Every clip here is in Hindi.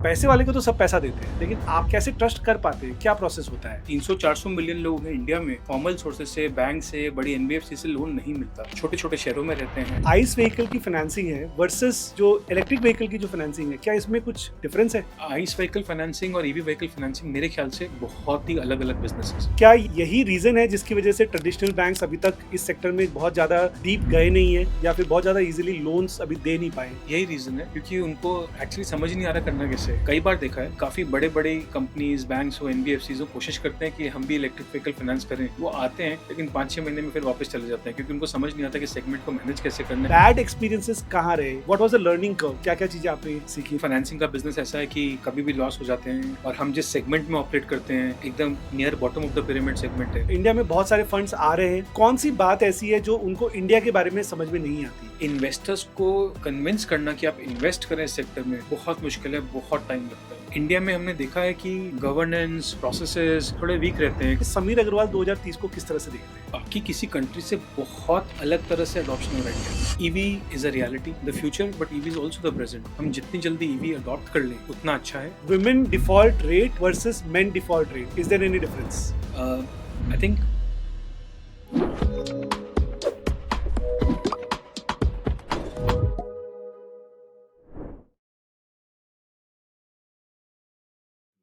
पैसे वाले को तो सब पैसा देते हैं, लेकिन आप कैसे ट्रस्ट कर पाते हैं? क्या प्रोसेस होता है? 300-400 मिलियन लोग हैं इंडिया में। फॉर्मल सोर्सेज से, बैंक से, बड़ी एनबीएफसी से लोन नहीं मिलता। छोटे छोटे शहरों में रहते हैं। आइस व्हीकल की फाइनेंसिंग है वर्सेस जो इलेक्ट्रिक व्हीकल की जो फाइनेंसिंग है, क्या इसमें कुछ डिफरेंस है? आइस व्हीकल फाइनेंसिंग और ईवी व्हीकल फाइनेंसिंग मेरे ख्याल से बहुत ही अलग अलग बिजनेसेस। क्या यही रीजन है जिसकी वजह से ट्रेडिशनल बैंक्स अभी तक इस सेक्टर में बहुत ज्यादा डीप गए नहीं है, या फिर बहुत ज्यादा इजीली लोन्स अभी दे नहीं पाए? यही रीजन है, क्योंकि उनको एक्चुअली समझ नहीं आ रहा करना कैसे। कई बार देखा है काफी बड़े बड़े कंपनीज, बैंक्स हो, एनबीएफसी हो, कोशिश करते हैं कि हम भी इलेक्ट्रिक व्हीकल फाइनेंस करें। वो आते हैं लेकिन 5-6 महीने में फिर वापस चले जाते हैं, क्योंकि उनको समझ नहीं आता कि सेगमेंट को मैनेज कैसे करना है। बैड एक्सपीरियंसेस कहाँ रहे? What was the learning curve? क्या क्या चीजें आपने सीखी? फाइनेंसिंग का बिजनेस ऐसा है कि कभी भी लॉस हो जाते हैं, और हम जिस सेगमेंट में ऑपरेट करते हैं एकदम near bottom of the pyramid segment है। इंडिया में बहुत सारे फंड्स आ रहे हैं, कौन सी बात ऐसी है जो उनको इंडिया के बारे में समझ में नहीं आती? इन्वेस्टर्स को कन्विंस करना कि आप इन्वेस्ट करें इस सेक्टर में बहुत मुश्किल है, बहुत टाइम लगता है। इंडिया में हमने देखा है कि गवर्नेंस प्रोसेसेस थोड़े वीक रहते हैं। समीर अग्रवाल 2030 को किस तरह से देखते हैं? बाकी किसी कंट्री से बहुत अलग तरह से अडॉप्शन हो रही है। EV is a reality, the future, but EV is also the present. हम जितनी जल्दी ईवी अडॉप्ट कर लें उतना अच्छा है। Women default rate versus men default rate. Is there any difference? I think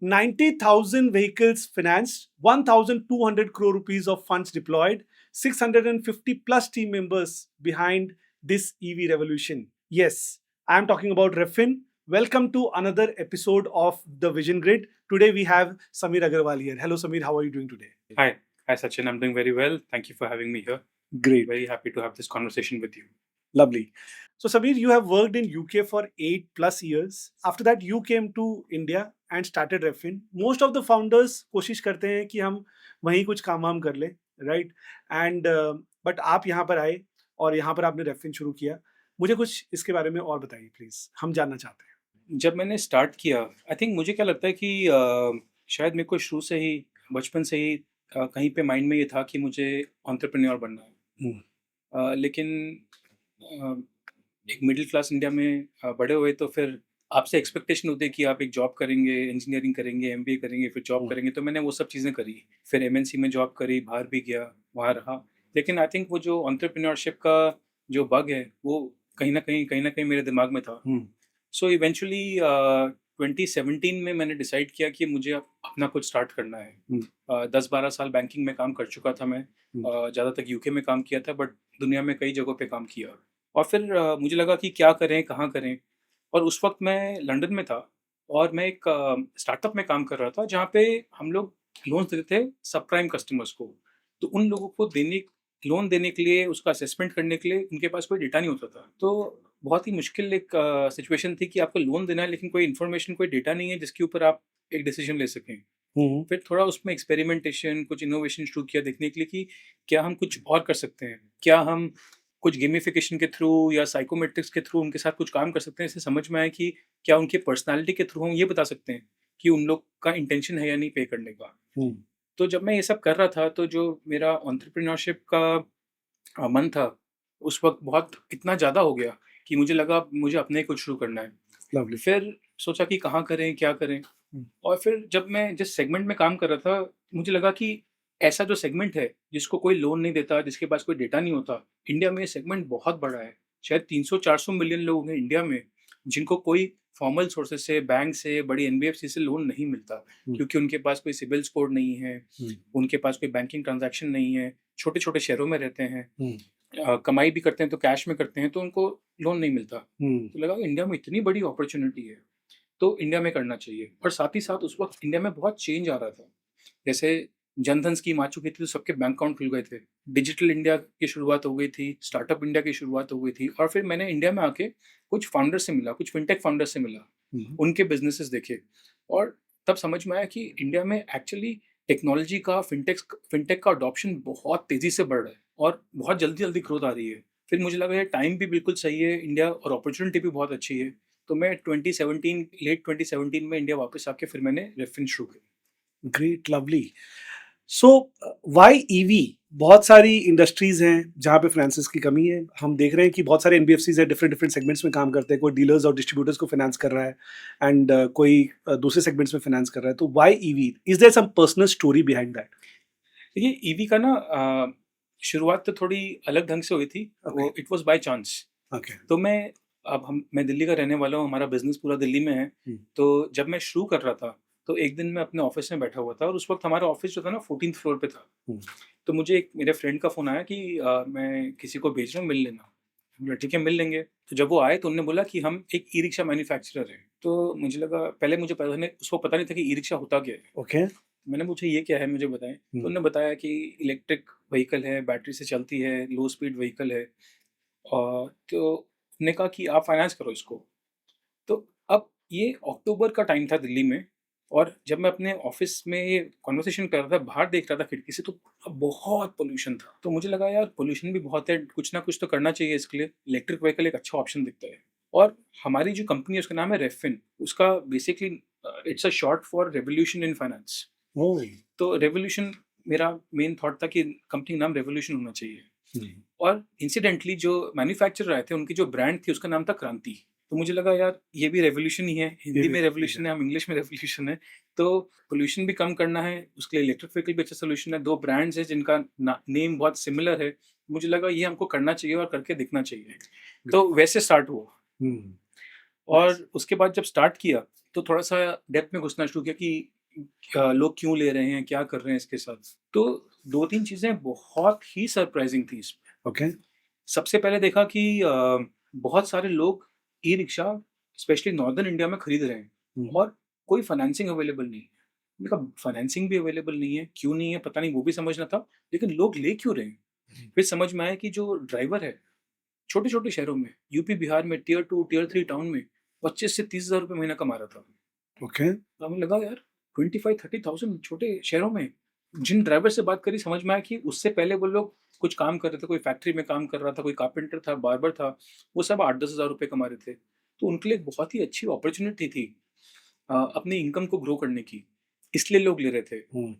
90,000 vehicles financed, 1,200 crore rupees of funds deployed, 650 plus team members behind this EV revolution. Yes, I am talking about Refin. Welcome to another episode of the Vision Grid. Today we have Samir Agarwal here. Hello Samir, how are you doing today? Hi Sachin, I'm doing very well. Thank you for having me here. Great. Very happy to have this conversation with you. Lovely. So Samir, you have worked in UK for 8 plus years. After that you came to India and started Refin. Most of the founders कोशिश करते हैं कि हम वहीं कुछ काम वाम कर लें, right? And but आप यहाँ पर आए और यहाँ पर आपने Refin शुरू किया. मुझे कुछ इसके बारे में और बताइए प्लीज, हम जानना चाहते हैं. जब मैंने स्टार्ट किया, आई थिंक मुझे क्या लगता है कि शायद मेरे को शुरू से ही, बचपन से ही कहीं पे माइंड में ये था कि मुझे एंटरप्रेन्योर बनना है। लेकिन अ, एक मिडिल क्लास इंडिया में बड़े हुए तो फिर आपसे एक्सपेक्टेशन होती है कि आप एक जॉब करेंगे, इंजीनियरिंग करेंगे, एमबीए करेंगे, फिर जॉब करेंगे। तो मैंने वो सब चीज़ें करी। फिर एमएनसी में जॉब करी, बाहर भी गया, वहाँ रहा। लेकिन आई थिंक वो जो एंटरप्रेन्योरशिप का जो बग है वो कहीं ना कहीं मेरे दिमाग में था। सो इवेंचुअली 2017 में मैंने डिसाइड किया कि मुझे अपना कुछ स्टार्ट करना है। 10-12 साल बैंकिंग में काम कर चुका था मैं। ज़्यादातर यूके में काम किया था, बट दुनिया में कई जगहों पे काम किया। और फिर मुझे लगा कि क्या करें, कहाँ करें। और उस वक्त मैं लंदन में था और मैं एक स्टार्टअप में काम कर रहा था, जहाँ पे हम लोग लोन्स देते थे सब प्राइम कस्टमर्स को। तो उन लोगों को लोन देने के लिए, उसका असेसमेंट करने के लिए उनके पास कोई डेटा नहीं होता था। तो बहुत ही मुश्किल एक सिचुएशन थी कि आपको लोन देना है लेकिन कोई इन्फॉर्मेशन, कोई डेटा नहीं है जिसके ऊपर आप एक डिसीजन ले सकें। फिर थोड़ा उसमें एक्सपेरिमेंटेशन, कुछ इनोवेशन शुरू किया देखने के लिए कि क्या हम कुछ और कर सकते हैं, क्या हम कुछ गेमिफिकेशन के थ्रू या साइकोमेट्रिक्स के थ्रू उनके साथ कुछ काम कर सकते हैं। इससे समझ में आया कि क्या उनके पर्सनालिटी के थ्रू हम ये बता सकते हैं कि उन लोग का इंटेंशन है या नहीं पे करने का। तो जब मैं ये सब कर रहा था, तो जो मेरा एंटरप्रेन्योरशिप का मन था उस वक्त बहुत इतना ज़्यादा हो गया कि मुझे लगा मुझे अपने ही कुछ शुरू करना है। Lovely. फिर सोचा कि कहाँ करें, क्या करें। और फिर जब मैं जिस सेगमेंट में काम कर रहा था, मुझे लगा कि ऐसा जो सेगमेंट है जिसको कोई लोन नहीं देता, जिसके पास कोई डेटा नहीं होता, इंडिया में ये सेगमेंट बहुत बड़ा है। शायद 300-400 मिलियन लोग हैं इंडिया में जिनको कोई फॉर्मल सोर्सेज से, बैंक से, बड़ी एनबीएफसी से लोन नहीं मिलता, क्योंकि उनके पास कोई सिबिल स्कोर नहीं है, उनके पास कोई बैंकिंग ट्रांजैक्शन नहीं है, छोटे छोटे शहरों में रहते हैं, कमाई भी करते हैं तो कैश में करते हैं, तो उनको लोन नहीं मिलता। तो लगा इंडिया में इतनी बड़ी अपॉर्चुनिटी है तो इंडिया में करना चाहिए। और साथ ही साथ उस वक्त इंडिया में बहुत चेंज आ रहा था। जैसे जनधन स्कीम आ चुकी थी तो सबके बैंक अकाउंट खुल गए थे, डिजिटल इंडिया की शुरुआत हो गई थी, स्टार्टअप इंडिया की शुरुआत हो गई थी। और फिर मैंने इंडिया में आके कुछ फाउंडर से मिला, कुछ फिनटेक फाउंडर से मिला, उनके बिजनेसेस देखे, और तब समझ में आया कि इंडिया में एक्चुअली टेक्नोलॉजी का, फिनटेक का अडॉप्शन बहुत तेज़ी से बढ़ रहा है और बहुत जल्दी जल्दी ग्रोथ आ रही है। फिर मुझे लगा ये टाइम भी बिल्कुल सही है इंडिया, और अपॉर्चुनिटी भी बहुत अच्छी है। तो मैं 2017, लेट 2017 में इंडिया वापस आके फिर मैंने रेफिन शुरू किया। Great, lovely. So, why EV? बहुत सारी इंडस्ट्रीज हैं जहाँ पे फाइनेंसेस की कमी है। हम देख रहे हैं कि बहुत सारे एनबीएफसीज हैं, डिफरेंट डिफरेंट सेगमेंट्स में काम करते हैं। कोई डीलर्स और डिस्ट्रीब्यूटर्स को फाइनेंस कर रहा है एंड कोई दूसरे सेगमेंट्स में फाइनेंस कर रहा है। तो why EV? Is there some personal story behind that? देखिए ईवी का ना शुरुआत तो थोड़ी अलग ढंग से हुई थी। ओके। वो it was by chance. Okay. तो मैं दिल्ली का रहने वाला हूँ, हमारा बिज़नेस पूरा दिल्ली में है। हम्म। तो जब मैं शुरू कर रहा था, तो एक दिन मैं अपने ऑफ़िस में बैठा हुआ था और उस वक़्त हमारा ऑफ़िस जो था ना 14th फ्लोर पे था। हम्म। तो मुझे एक मेरे फ्रेंड का फ़ोन आया कि मैं किसी को भेज रहा हूँ, मिल लेना। मैं बोला ठीक है, मिल लेंगे। तो जब वो आए तो उन्होंने बोला कि हम एक ई-रिक्शा मैन्युफैक्चरर हैं। तो मुझे लगा, पहले मुझे पता नहीं, उसको पता नहीं था कि ई-रिक्शा होता क्या है। ओके। मैंने पूछा ये क्या है, मुझे बताएँ। तो उन्होंने बताया कि इलेक्ट्रिक व्हीकल है, बैटरी से चलती है, लो स्पीड व्हीकल है। तो उन्होंने कहा कि आप फाइनेंस करो इसको। तो अब ये अक्टूबर का टाइम था दिल्ली में, और जब मैं अपने ऑफ़िस में ये कन्वर्सेशन कर रहा था, बाहर देख रहा था खिड़की से, तो बहुत पॉल्यूशन था। तो मुझे लगा यार पॉल्यूशन भी बहुत है, कुछ ना कुछ तो करना चाहिए इसके लिए। इलेक्ट्रिक व्हीकल एक अच्छा ऑप्शन दिखता है। और हमारी जो कंपनी है उसका नाम है रेफिन। उसका basically it's a short for revolution in finance. Oh. तो रेवोल्यूशन मेरा मेन थॉट था कि कंपनी का नाम रेवोल्यूशन होना चाहिए। और इंसिडेंटली जो मैन्युफैक्चरर आए थे, उनकी जो ब्रांड थी उसका नाम था क्रांति। तो मुझे लगा यार ये भी रेवोल्यूशन ही है, हिंदी में रेवोल्यूशन है, हम इंग्लिश में रेवोल्यूशन है। तो पोल्यूशन भी कम करना है, उसके लिए इलेक्ट्रिक व्हीकल भी अच्छा सोल्यूशन है। 2 ब्रांड्स हैं जिनका नेम बहुत सिमिलर है। मुझे लगा ये हमको करना चाहिए और करके दिखना चाहिए। तो वैसे स्टार्ट हुआ। और उसके बाद जब स्टार्ट किया, तो थोड़ा-सा डेप्थ में घुसना शुरू किया कि लोग क्यों ले रहे हैं, क्या कर रहे हैं इसके साथ। तो 2-3 चीज़ें बहुत ही सरप्राइज़िंग थी इसमें। ओके। सबसे पहले देखा कि बहुत सारे लोग ई-रिक्शा स्पेशली नॉर्दर्न इंडिया में खरीद रहे हैं और कोई फाइनेंसिंग अवेलेबल नहीं है। मैंने कहा फाइनेंसिंग भी अवेलेबल नहीं है, क्यों नहीं है पता नहीं, वो भी समझना था, लेकिन लोग ले क्यों रहे हैं? फिर समझ में आया कि जो ड्राइवर है, छोटे-छोटे शहरों में, यूपी, बिहार में टियर 2, टियर 3 टाउन में 25 से 30,000 रुपए महीना कमा रहा था। ओके। तो हमें लगा यार 25-30,000 छोटे शहरों में। जिन ड्राइवर से बात करी समझ में आया कि उससे पहले वो लोग कुछ काम कर रहे थे, कोई फैक्ट्री में काम कर रहा था, कोई कारपेंटर था, बार्बर था, वो सब 8-10 हज़ार रुपए कमा रहे थे। तो उनके लिए एक बहुत ही अच्छी अपॉर्च्युनिटी थी अपनी इनकम को ग्रो करने की, इसलिए लोग ले रहे थे।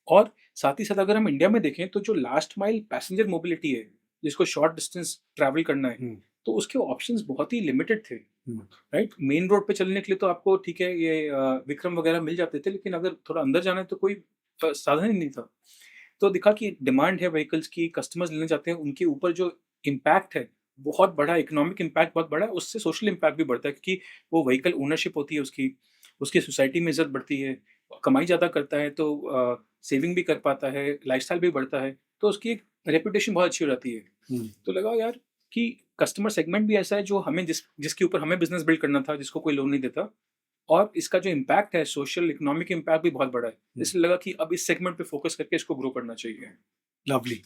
और साथ ही साथ अगर हम इंडिया में देखें तो जो लास्ट माइल पैसेंजर मोबिलिटी है, जिसको शॉर्ट डिस्टेंस ट्रैवल करना है, तो उसके ऑप्शंस बहुत ही लिमिटेड थे। राइट, मेन रोड पे चलने के लिए तो आपको ठीक है ये विक्रम वगैरह मिल जाते थे, लेकिन अगर थोड़ा अंदर जाना है तो कोई साधन ही नहीं था। तो दिखा कि डिमांड है व्हीकल्स की, कस्टमर्स लेना चाहते हैं, उनके ऊपर जो इम्पैक्ट है बहुत बड़ा, इकोनॉमिक इम्पैक्ट बहुत बड़ा है, उससे सोशल इम्पैक्ट भी बढ़ता है, क्योंकि वो व्हीकल ओनरशिप होती है उसकी, उसकी सोसाइटी में इज्जत बढ़ती है, कमाई ज़्यादा करता है तो सेविंग भी कर पाता है, लाइफस्टाइल भी बढ़ता है, तो उसकी एक रेपुटेशन बहुत अच्छी हो जाती है। तो लगा यार कि कस्टमर सेगमेंट भी ऐसा है जो हमें जिसके ऊपर हमें बिजनेस बिल्ड करना था, जिसको कोई लोन नहीं देता, और इसका जो इम्पैक्ट है सोशल इकोनॉमिक इम्पैक्ट भी बहुत बड़ा है। इसलिए लगा कि अब इस सेगमेंट पे फोकस करके इसको ग्रो करना चाहिए। लवली।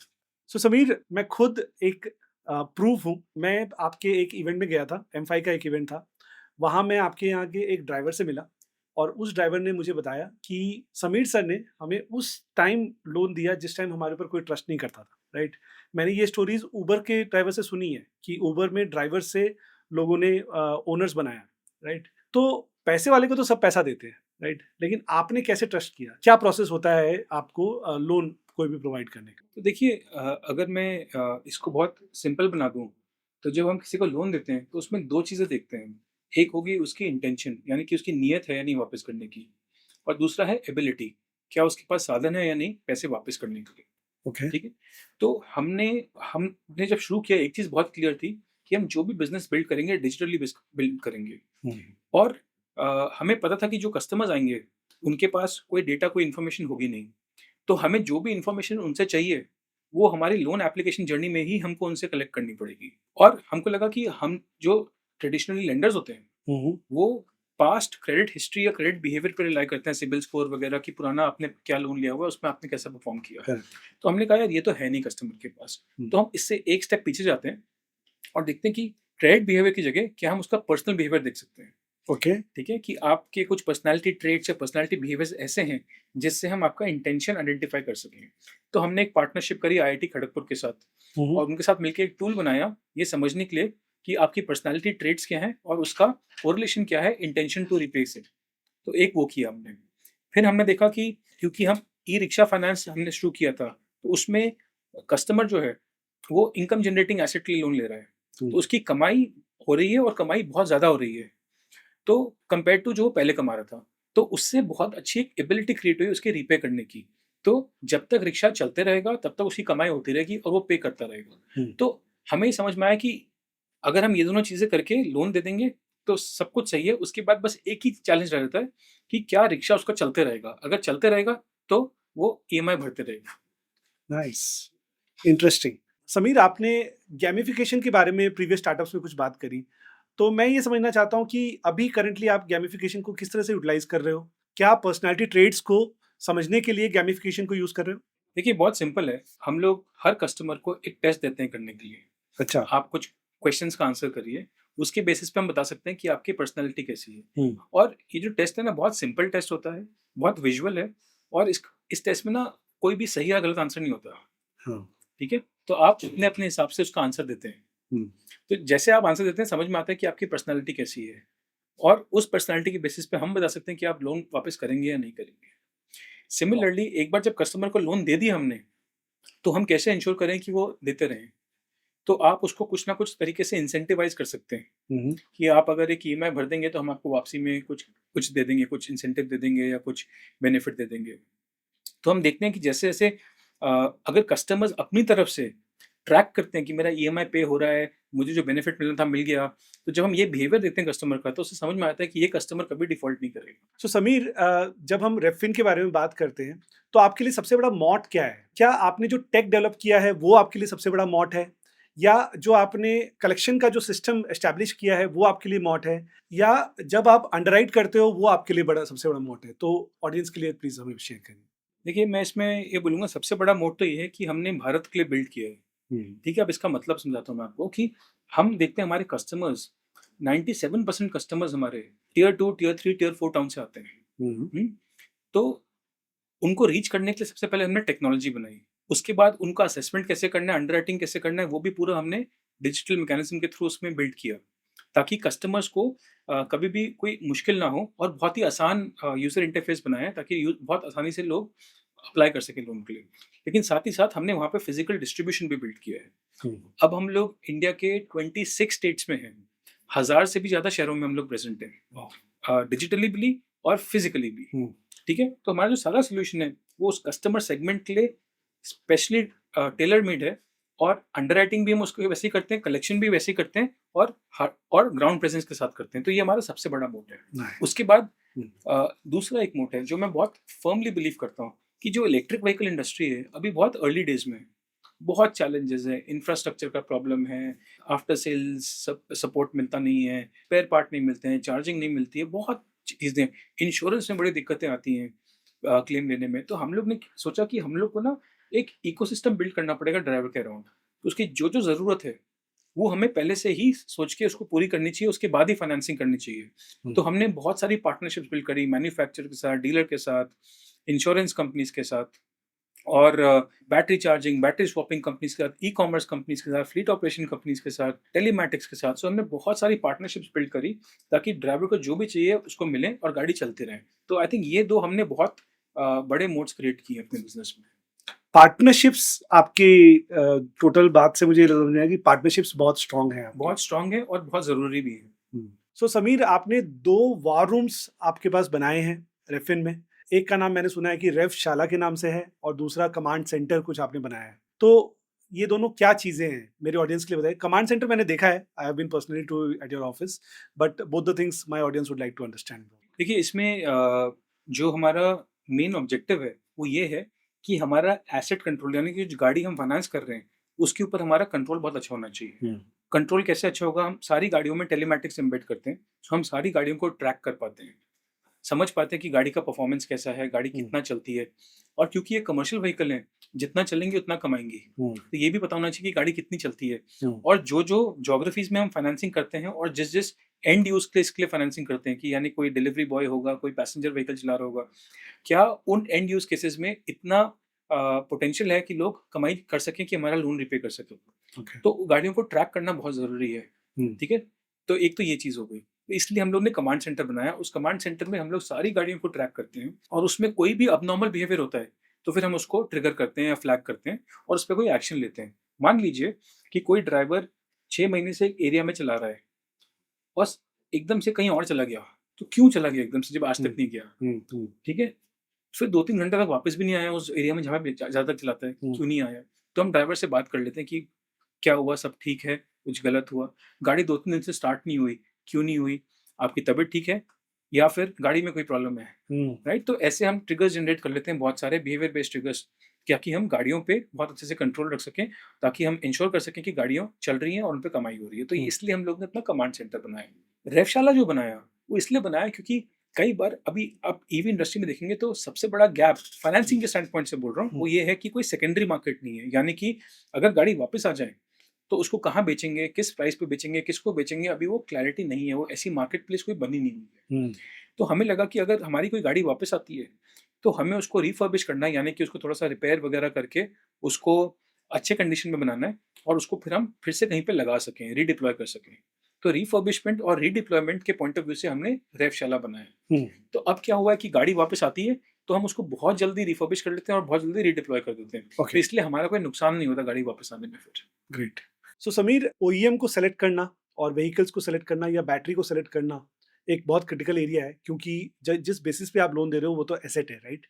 सो समीर, मैं खुद एक प्रूफ हूँ। मैं आपके एक इवेंट में गया था, M5 का एक इवेंट था। वहाँ मैं आपके यहाँ के एक ड्राइवर से मिला और उस ड्राइवर ने मुझे बताया कि समीर सर ने हमें उस टाइम लोन दिया जिस टाइम हमारे ऊपर कोई ट्रस्ट नहीं करता था, राइट? मैंने ये स्टोरीज़ उबर के ड्राइवर से सुनी है कि उबर में ड्राइवर से लोगों ने ओनर्स बनाया, राइट? तो पैसे वाले को तो सब पैसा देते हैं, राइट? लेकिन आपने कैसे ट्रस्ट किया? क्या प्रोसेस होता है आपको लोन कोई भी प्रोवाइड करने का? तो देखिए अगर मैं इसको बहुत सिंपल बना दूँ, तो जब हम किसी को लोन देते हैं, तो उसमें 2 चीज़ें देखते हैं। एक होगी उसकी इंटेंशन, यानी कि उसकी नीयत है या नहीं वापस करने की, और दूसरा है एबिलिटी, क्या उसके पास साधन है या नहीं पैसे वापस करने के लिए, ओके। ठीक है? तो हमने जब शुरू किया, एक चीज़ बहुत क्लियर थी कि हम जो भी बिज़नेस बिल्ड करेंगे डिजिटली बिल्ड करेंगे। और हमें पता था कि जो कस्टमर्स आएँगे, उनके पास कोई डेटा, कोई इन्फॉर्मेशन होगी नहीं। तो हमें जो भी इन्फॉर्मेशन उनसे चाहिए, वो हमारी लोन एप्लीकेशन जर्नी में ही हमको उनसे कलेक्ट करनी पड़ेगी। और हमको लगा कि हम जो ट्रेडिशनली लेंडर्स होते हैं, वो पास्ट क्रेडिट हिस्ट्री या क्रेडिट बिहेवियर पे रिलाई करते हैं, सिबिल स्कोर वगैरह कि पुराना आपने क्या लोन लिया हुआ है, उसमें आपने कैसा परफॉर्म किया है। तो हमने कहा यार ये तो है नहीं कस्टमर के पास। तो हम इससे एक स्टेप पीछे जाते हैं और देखते हैं कि क्रेडिट बिहेवियर की जगह क्या हम उसका पर्सनल बिहेवियर देख सकते हैं। ओके। ठीक है, कि आपके कुछ पर्सनैलिटी ट्रेट्स या पर्सनैलिटी बिहेवियर्स ऐसे हैं जिससे हम आपका इंटेंशन आइडेंटिफाई कर सकें। तो हमने एक पार्टनरशिप करी आईआईटी खड़गपुर के साथ और उनके साथ मिलकर एक टूल बनाया ये समझने के लिए कि आपकी पर्सनैलिटी ट्रेट्स क्या हैं और उसका कोरिलेशन क्या है इंटेंशन टू रिप्लेस इट। तो एक वो किया हमने। फिर हमने देखा कि क्योंकि हम ई रिक्शा फाइनेंस हमने शुरू किया था, तो उसमें कस्टमर जो है वो इनकम जनरेटिंग एसेट के लिए लोन ले रहा है, तो उसकी कमाई हो रही है और कमाई बहुत ज़्यादा हो रही है। तो कंपेयर टू जो वो पहले कमा रहा था, तो उससे बहुत अच्छी एक एबिलिटी क्रिएट हुई उसके रीपे करने की। तो जब तक रिक्शा चलते रहेगा तब तक उसकी कमाई होती रहेगी और वो पे करता रहेगा। तो हमें ये समझ में आया कि अगर हम ये दोनों चीज़ें करके लोन दे देंगे तो सब कुछ सही है। उसके बाद बस एक ही चैलेंज रह जाता है कि क्या रिक्शा उसका चलते रहेगा? अगर चलते रहेगा तो वो ईएमआई भरते रहेगा। Nice, interesting. समीर, आपने गैमिफिकेशन के बारे में प्रीवियस स्टार्टअप्स में कुछ बात करी, तो मैं ये समझना चाहता हूँ कि अभी करंटली आप गैमिफिकेशन को किस तरह से यूटिलाइज कर रहे हो? क्या आप पर्सनैलिटी ट्रेड्स को समझने के लिए गैमिफिकेशन को यूज कर रहे हो? देखिए बहुत सिंपल है, हम लोग हर कस्टमर को एक टेस्ट देते हैं करने के लिए। अच्छा। आप कुछ क्वेश्चंस का आंसर करिए, उसके बेसिस पे हम बता सकते हैं कि आपकी पर्सनैलिटी कैसी है। हम्म। और ये जो टेस्ट है ना बहुत सिंपल टेस्ट होता है, बहुत विजुअल है और इस टेस्ट में ना कोई भी सही या गलत आंसर नहीं होता। हाँ। ठीक है? तो आप अपने अपने हिसाब से उसका आंसर देते हैं। तो जैसे आप आंसर देते हैं समझ में आता है कि आपकी पर्सनैलिटी कैसी है और उस पर्सनैलिटी के बेसिस पे हम बता सकते हैं कि आप लोन वापस करेंगे या नहीं करेंगे। सिमिलरली एक बार जब कस्टमर को लोन दे दिया हमने, तो हम कैसे इंश्योर करें कि वो देते रहें? तो आप उसको कुछ ना कुछ तरीके से इंसेंटिवाइज़ कर सकते हैं कि आप अगर एक ईएमआई भर देंगे तो हम आपको वापसी में कुछ कुछ दे देंगे, कुछ इंसेंटिव दे देंगे या कुछ बेनिफिट दे देंगे। तो हम देखते हैं कि जैसे-जैसे अगर कस्टमर्स अपनी तरफ से ट्रैक करते हैं कि मेरा ईएमआई पे हो रहा है, मुझे जो बेनिफिट मिलना था मिल गया, तो जब हम ये बिहेवियर देखते हैं कस्टमर का तो उससे समझ में आता है कि ये कस्टमर कभी डिफ़ॉल्ट नहीं करेगा। सो समीर, जब हम रेफिन के बारे में बात करते हैं, तो आपके लिए सबसे बड़ा मॉट क्या है? क्या आपने जो टेक डेवलप किया है वो आपके लिए सबसे बड़ा मॉट है? या जो आपने कलेक्शन का जो सिस्टम एस्टैब्लिश किया है वो आपके लिए मॉट है? या जब आप अंडरराइट करते हो वो आपके लिए बड़ा सबसे बड़ा मॉट है? तो ऑडियंस के लिए प्लीज़ हमें शेयर करिए। देखिए, मैं इसमें ये बोलूँगा सबसे बड़ा मोट तो ये है कि हमने भारत के लिए बिल्ड किया है। ठीक है, अब इसका मतलब समझाता हूँ मैं आपको कि हम देखते हैं हमारे कस्टमर्स 97% कस्टमर्स हमारे टियर 2, टियर 3, टियर 4 टाउन से आते हैं। हुँ? तो उनको रीच करने के लिए सबसे पहले हमने टेक्नोलॉजी बनाई। उसके बाद उनका असेसमेंट कैसे करना है, अंडरराइटिंग कैसे करना है, वो भी पूरा हमने डिजिटल मैकेनिज़्म के थ्रू उसमें बिल्ड किया, ताकि कस्टमर्स को कभी भी कोई मुश्किल ना हो और बहुत ही आसान यूज़र इंटरफेस बनाया है ताकि यू बहुत आसानी से लोग अप्लाई कर सकें लोन के लिए। लेकिन साथ ही साथ हमने वहाँ पे फिज़िकल डिस्ट्रीब्यूशन भी बिल्ड किया है। अब हम लोग इंडिया के 26 स्टेट्स में हैं। 1000 से भी ज़्यादा शहरों में हम लोग प्रेज़ेंट हैं। डिजिटली भी और फिज़िकली भी। ठीक है? तो हमारा जो सारा सॉल्यूशन है, वो उस कस्टमर सेगमेंट के लिए स्पेशली टेलर मेड है और अंडरराइटिंग भी हम उसको वैसे ही करते हैं, कलेक्शन भी वैसे ही करते हैं और ग्राउंड प्रेज़ेंस के साथ करते हैं। तो ये हमारा सबसे बड़ा मोट है। नाइस। उसके बाद दूसरा एक मोट है जो मैं बहुत फर्मली बिलीव करता हूँ कि जो इलेक्ट्रिक व्हीकल इंडस्ट्री है, अभी बहुत अर्ली डेज़ में है। बहुत चैलेंजेस हैं, इंफ्रास्ट्रक्चर का प्रॉब्लम है, आफ्टर सेल्स सपोर्ट मिलता नहीं है, स्पेयर पार्ट नहीं मिलते हैं, चार्जिंग नहीं मिलती है, बहुत चीज़ें, इंश्योरेंस में बड़ी दिक्कतें आती हैं क्लेम लेने में। तो हम लोग ने सोचा कि हम लोग को ना एक इकोसिस्टम बिल्ड करना पड़ेगा ड्राइवर के अराउंड। तो उसकी जो-जो ज़रूरत है, वो हमें पहले से ही सोच के उसको पूरी करनी चाहिए, उसके बाद ही फाइनेंसिंग करनी चाहिए। तो हमने बहुत सारी पार्टनरशिप्स बिल्ड करी मैन्युफैक्चरर के साथ, डीलर के साथ, इंश्योरेंस कंपनीज़ के साथ और battery charging, battery swapping companies के साथ, ई-कॉमर्स कंपनीज़ के साथ, फ्लीट ऑपरेशन कंपनीज़ के साथ, टेलीमैटिक्स के साथ। सो हमने बहुत सारी पार्टनरशिप्स बिल्ड करी ताकि ड्राइवर को जो भी चाहिए उसको मिले और गाड़ी चलती रहे। तो आई थिंक ये 2 हमने बहुत बड़े मोड्स क्रिएट किए अपने बिज़नेस में। पार्टनरशिप्स आपकी टोटल बात से मुझे लग रहा है कि पार्टनरशिप्स बहुत स्ट्रांग हैं आपकी। बहुत स्ट्रॉन्ग है और बहुत ज़रूरी भी है। सो समीर, आपने 2 वॉर रूम्स आपके पास बनाए हैं रेफिन में। एक का नाम मैंने सुना है कि रेवशाला के नाम से है और दूसरा कमांड सेंटर कुछ आपने बनाया है। तो ये दोनों क्या चीज़ें हैं? मेरे ऑडियंस के लिए बताइए। कमांड सेंटर मैंने देखा है, I have been personally to at your office, but both the things my audience would like to understand. देखिए इसमें जो हमारा मेन ऑब्जेक्टिव है वो ये है कि हमारा एसेट कंट्रोल यानी कि जो गाड़ी हम फाइनेंस कर रहे हैं उसके ऊपर हमारा कंट्रोल बहुत अच्छा होना चाहिए। कंट्रोल कैसे अच्छा होगा? हम सारी गाड़ियों में टेलीमैटिक्स एम्बेड करते हैं, तो हम सारी गाड़ियों को ट्रैक कर पाते हैं, समझ पाते हैं कि गाड़ी का परफॉर्मेंस कैसा है, गाड़ी कितना चलती है और क्योंकि ये कमर्शियल व्हीकल है, जितना चलेंगे उतना कमाएँगे। तो ये भी पता होना चाहिए कि गाड़ी कितनी चलती है और जो-जो ज्योग्राफीज़ में हम फाइनेंसिंग करते हैं और जिस-जिस एंड यूज़ केस के लिए फाइनेंसिंग करते हैं कि यानी कोई डिलीवरी बॉय होगा, कोई पैसेंजर व्हीकल चला रहा होगा, क्या उन एंड यूज़ केसेस में इतना पोटेंशियल है कि लोग कमाई कर सकें कि हमारा लोन रिपे कर सकें। ओके। तो गाड़ियों को ट्रैक करना बहुत ज़रूरी है, ठीक है? तो एक तो ये चीज़ हो गई। तो इसलिए हम लोग ने कमांड सेंटर बनाया। उस कमांड सेंटर में हम लोग सारी गाड़ियों को ट्रैक करते हैं और उसमें कोई भी अबनॉर्मल बिहेवियर होता है, तो फिर हम उसको ट्रिगर करते हैं या फ्लैग करते हैं और उस पे कोई एक्शन लेते हैं। मान लीजिए कि कोई ड्राइवर 6 महीने से एक एरिया में चला रहा है और एकदम से कहीं और चला गया, तो क्यों चला गया एकदम से जब आज तक नहीं गया? ठीक है? फिर 2-3 घंटे तक वापस भी नहीं आया उस एरिया में जहाँ पे ज़्यादा तक चलाता है, क्यों नहीं आया? तो हम ड्राइवर से बात कर लेते हैं कि क्या हुआ, सब ठीक है, कुछ गलत हुआ? गाड़ी 2-3 दिन से स्टार्ट नहीं हुई, क्यों नहीं हुई? आपकी तबीयत ठीक है या फिर गाड़ी में कोई प्रॉब्लम है? राइट? तो ऐसे हम ट्रिगर्स जनरेट कर लेते हैं, बहुत सारे बिहेवियर बेस्ड ट्रिगर्स, ताकि हम गाड़ियों पे बहुत अच्छे से कंट्रोल रख सकें, ताकि हम इंश्योर कर सकें कि गाड़ियाँ चल रही हैं और उन पे कमाई हो रही है। तो इसलिए हम लोग ने अपना कमांड सेंटर बनाया। रेवशाला जो बनाया, वो इसलिए बनाया क्योंकि कई बार अभी आप ईवी इंडस्ट्री में देखेंगे तो सबसे बड़ा गैप फाइनेंसिंग के स्टैंड पॉइंट से बोल रहा हूँ, वो ये है कि कोई सेकेंडरी मार्केट नहीं है। यानी कि अगर गाड़ी वापस आ जाए तो उसको कहाँ बेचेंगे, किस प्राइस पे बेचेंगे, किसको बेचेंगे, अभी वो क्लैरिटी नहीं है। वो ऐसी मार्केट प्लेस कोई बनी नहीं हुई है। तो हमें लगा कि अगर हमारी कोई गाड़ी वापस आती है तो हमें उसको रिफर्बिश करना है, यानी कि उसको थोड़ा सा रिपेयर वगैरह करके उसको अच्छे कंडीशन में बनाना है और उसको फिर हम फिर से कहीं पे लगा सकें, रीडिप्लॉय कर सकें। तो रिफर्बिशमेंट और रीडिप्लॉयमेंट के पॉइंट ऑफ व्यू से हमने रेवशाला बनाया। तो अब क्या हुआ है कि गाड़ी वापस आती है तो हम उसको बहुत जल्दी रिफर्बिश कर लेते हैं और बहुत जल्दी रीडिप्लॉय कर देते हैं। तो इसलिए हमारा कोई नुकसान नहीं होता गाड़ी वापस आने में फिर। ग्रेट। सो समीर, ओईएम को सेलेक्ट करना और व्हीकल्स को सेलेक्ट करना या बैटरी को सेलेक्ट करना एक बहुत क्रिटिकल एरिया है, क्योंकि जिस बेसिस पे आप लोन दे रहे हो वो तो एसेट है, राइट?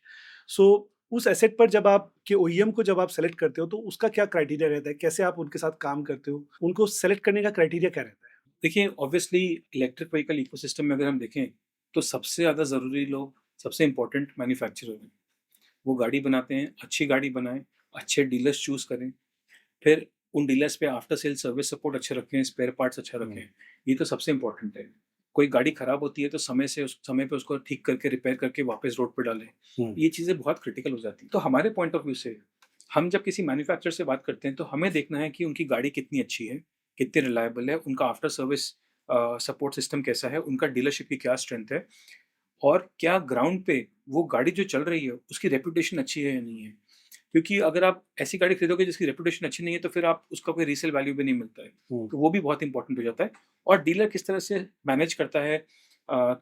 सो उस एसेट पर जब आप के ओईएम को जब आप सेलेक्ट करते हो तो उसका क्या क्राइटेरिया रहता है? कैसे आप उनके साथ काम करते हो? उनको सेलेक्ट करने का क्राइटेरिया क्या रहता है? देखिए, ऑब्वियसली इलेक्ट्रिक व्हीकल इकोसिस्टम में अगर हम देखें तो सबसे ज़्यादा ज़रूरी लोग, सबसे इम्पोर्टेंट मैन्युफैक्चरर हैं। वो गाड़ी बनाते हैं, अच्छी गाड़ी बनाएं, अच्छे डीलर्स चूज़ करें, फिर उन डीलर्स पे आफ्टर सेल सर्विस सपोर्ट अच्छे रखें, स्पेयर पार्ट्स अच्छा रखें। ये तो सबसे इम्पोर्टेंट है। कोई गाड़ी खराब होती है तो समय पे उसको ठीक करके रिपेयर करके वापस रोड पे डालें। ये चीज़ें बहुत क्रिटिकल हो जाती हैं। तो हमारे पॉइंट ऑफ व्यू से हम जब किसी मैन्युफैक्चरर से बात करते हैं तो हमें देखना है कि उनकी गाड़ी कितनी अच्छी है, कितनी रिलायबल है, उनका आफ्टर सर्विस सपोर्ट सिस्टम कैसा है, उनका डीलरशिप की क्या स्ट्रेंथ है और क्या ग्राउंड पे वो गाड़ी जो चल रही है उसकी रेपुटेशन अच्छी है या नहीं है। क्योंकि अगर आप ऐसी गाड़ी खरीदोगे जिसकी रेपुटेशन अच्छी नहीं है तो फिर आप उसका कोई रीसेल वैल्यू भी नहीं मिलता है। तो वो भी बहुत इंपॉर्टेंट हो जाता है। और डीलर किस तरह से मैनेज करता है,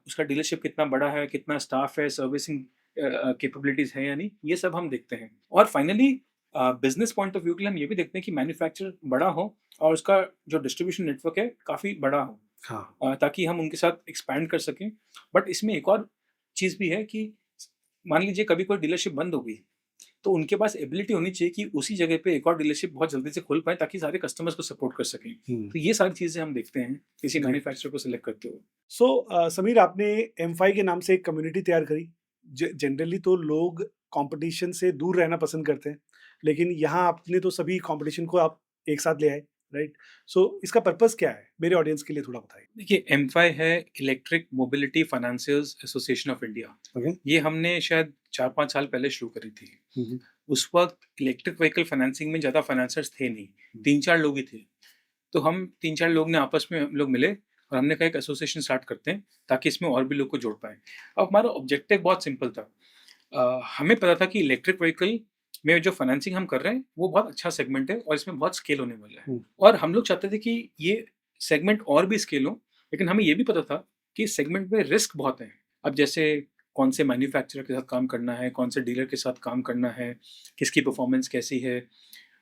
उसका डीलरशिप कितना बड़ा है, कितना स्टाफ है, सर्विसिंग कैपेबिलिटीज है या नहीं, ये सब हम देखते हैं। और finally business point of view के लिए हम ये भी देखते हैं कि मैन्युफैक्चर बड़ा हो और उसका जो डिस्ट्रीब्यूशन नेटवर्क है काफ़ी बड़ा हो। हाँ। ताकि हम उनके साथ एक्सपैंड कर सकें। बट इसमें एक और चीज़ भी है कि मान लीजिए कभी कोई डीलरशिप बंद हो गई, तो उनके पास एबिलिटी होनी चाहिए कि उसी जगह पे एक और डीलरशिप बहुत जल्दी से खोल पाएँ ताकि सारे कस्टमर्स को सपोर्ट कर सकें। तो ये सारी चीज़ें हम देखते हैं किसी मैन्युफैक्चरर को सिलेक्ट करते हुए। सो समीर, आपने एम5 के नाम से एक कम्युनिटी तैयार करी। जनरली तो लोग कंपटीशन से दूर रहना पसंद करते हैं, लेकिन यहाँ आपने तो सभी कंपटीशन को आप एक साथ ले आए, राइट? सो इसका पर्पस क्या है? मेरे ऑडियंस के लिए थोड़ा बताइए। देखिए, एम5 है electric mobility financiers association of India. Okay. ये हमने शायद 4-5 साल पहले शुरू करी थी। उस वक्त इलेक्ट्रिक व्हीकल फाइनेंसिंग में ज़्यादा फाइनेंसर्स थे नहीं, 3-4 लोग ही थे। तो हम 3-4 लोग ने आपस में हम लोग मिले और हमने कहा एक एसोसिएशन स्टार्ट करते हैं ताकि इसमें और भी लोग को जोड़ पाएँ। अब हमारा ऑब्जेक्टिव बहुत सिंपल था। हमें पता था कि इलेक्ट्रिक व्हीकल में जो फाइनेंसिंग हम कर रहे हैं वो बहुत अच्छा सेगमेंट है और इसमें बहुत स्केल होने वाला है। और हम लोग चाहते थे कि ये सेगमेंट और भी स्केल हो, लेकिन हमें ये भी पता था कि इस सेगमेंट में रिस्क बहुत है। अब जैसे कौन से मैन्युफैक्चरर के साथ काम करना है, कौन से डीलर के साथ काम करना है, किसकी परफॉर्मेंस कैसी है,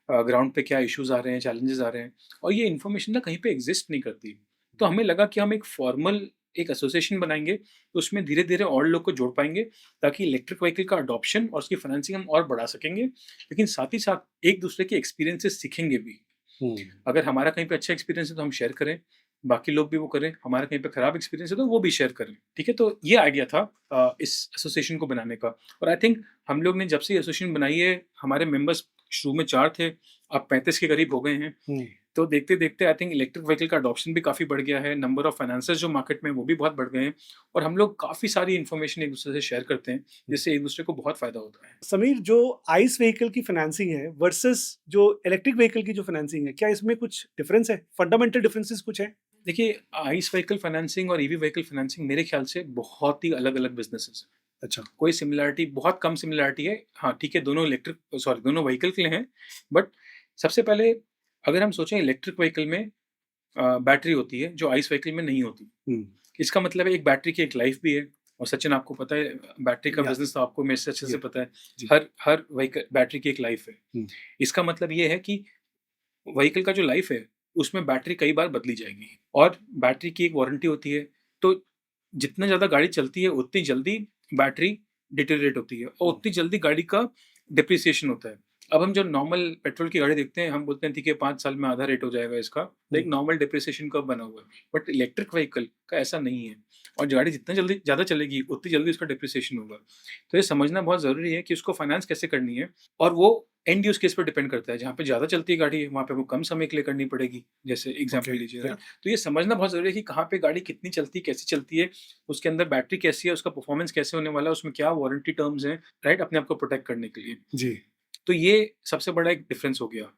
ग्राउंड पे क्या इश्यूज़ आ रहे हैं, चैलेंजेस आ रहे हैं, और ये इन्फॉर्मेशन ना कहीं पे एग्जिस्ट नहीं करती। तो हमें लगा कि हम एक फॉर्मल एक एसोसिएशन बनाएँगे, तो उसमें धीरे-धीरे और लोग को जोड़ पाएँगे ताकि इलेक्ट्रिक व्हीकल का अडॉप्शन और उसकी फाइनेंसिंग हम और बढ़ा सकेंगे। लेकिन साथ ही साथ एक-दूसरे के एक्सपीरियंसेस सीखेंगे भी। अगर हमारा कहीं पे अच्छा एक्सपीरियंस है तो हम शेयर करें, बाकी लोग भी वो करें, हमारा कहीं पे खराब एक्सपीरियंस है तो वो भी शेयर करें, ठीक है? तो ये आइडिया था इस एसोसिएशन को बनाने का। और आई थिंक हम लोग ने जब से ये एसोसिएशन बनाई है, हमारे मेंबर्स शुरू में 4 थे, अब 35 के करीब हो गए हैं। तो देखते-देखते आई थिंक इलेक्ट्रिक व्हीकल का अडॉप्शन भी काफ़ी बढ़ गया है, नंबर ऑफ फाइनेंसर्स जो मार्केट में वो भी बहुत बढ़ गए हैं और हम लोग काफ़ी सारी इन्फॉर्मेशन एक-दूसरे से शेयर करते हैं, जिससे एक-दूसरे को बहुत फ़ायदा होता है। समीर, जो आइस व्हीकल की फाइनेंसिंग है वर्सेस जो इलेक्ट्रिक व्हीकल की जो फाइनेंसिंग है, क्या इसमें कुछ डिफरेंस है? फंडामेंटल डिफरेंसेस कुछ हैं? देखिए, आइस व्हीकल फाइनेंसिंग और ईवी व्हीकल फाइनेंसिंग मेरे ख्याल से बहुत ही अलग-अलग बिज़नेसेस हैं। अच्छा। कोई सिमिलैरिटी, बहुत कम सिमिलैरिटी है। हाँ, ठीक है, दोनों व्हीकल के लिए हैं, बट सबसे पहले अगर हम सोचें इलेक्ट्रिक व्हीकल में बैटरी होती है जो आइस व्हीकल में नहीं होती। इसका मतलब है एक बैटरी की एक लाइफ भी है, और सचिन आपको पता है बैटरी का या बिजनेस तो आपको मेरे से अच्छे से या पता है। जी। हर व्हीकल बैटरी की एक लाइफ है। हुँ, इसका मतलब ये है कि व्हीकल का जो लाइफ है उसमें बैटरी कई बार बदली जाएगी और बैटरी की एक वारंटी होती है। तो जितना ज़्यादा गाड़ी चलती है उतनी जल्दी बैटरी डिटेरियोरेट होती है और हुँ, उतनी जल्दी गाड़ी का डिप्रिसिएशन होता है। अब हम जो नॉर्मल पेट्रोल की गाड़ी देखते हैं हम बोलते हैं ठीक है 5 साल में आधा रेट हो जाएगा इसका, तो एक हुँ, नॉर्मल डिप्रिसिएशन कर्व बना हुआ है। बट इलेक्ट्रिक व्हीकल का ऐसा नहीं है और गाड़ी जितना जल्दी ज़्यादा चलेगी उतनी जल्दी उसका डिप्रिसिएशन होगा। तो ये समझना बहुत ज़रूरी है कि उसको फाइनेंस कैसे करनी है और वो एंड यूज़ केस पे डिपेंड करता है। जहाँ पे ज़्यादा चलती है गाड़ी वहाँ पे वो कम समय के लिए करनी पड़ेगी। जैसे ओके, एग्ज़ाम्पल लीजिए, या राइट? तो ये समझना बहुत ज़रूरी है कि कहाँ पे गाड़ी कितनी चलती है, कैसे चलती है, उसके अंदर बैटरी कैसी है, उसका परफॉर्मेंस कैसे होने वाला है, उसमें क्या वारंटी टर्म्स हैं, राइट? अपने आप को प्रोटेक्ट करने के लिए। जी, तो ये सबसे बड़ा एक डिफरेंस हो गया।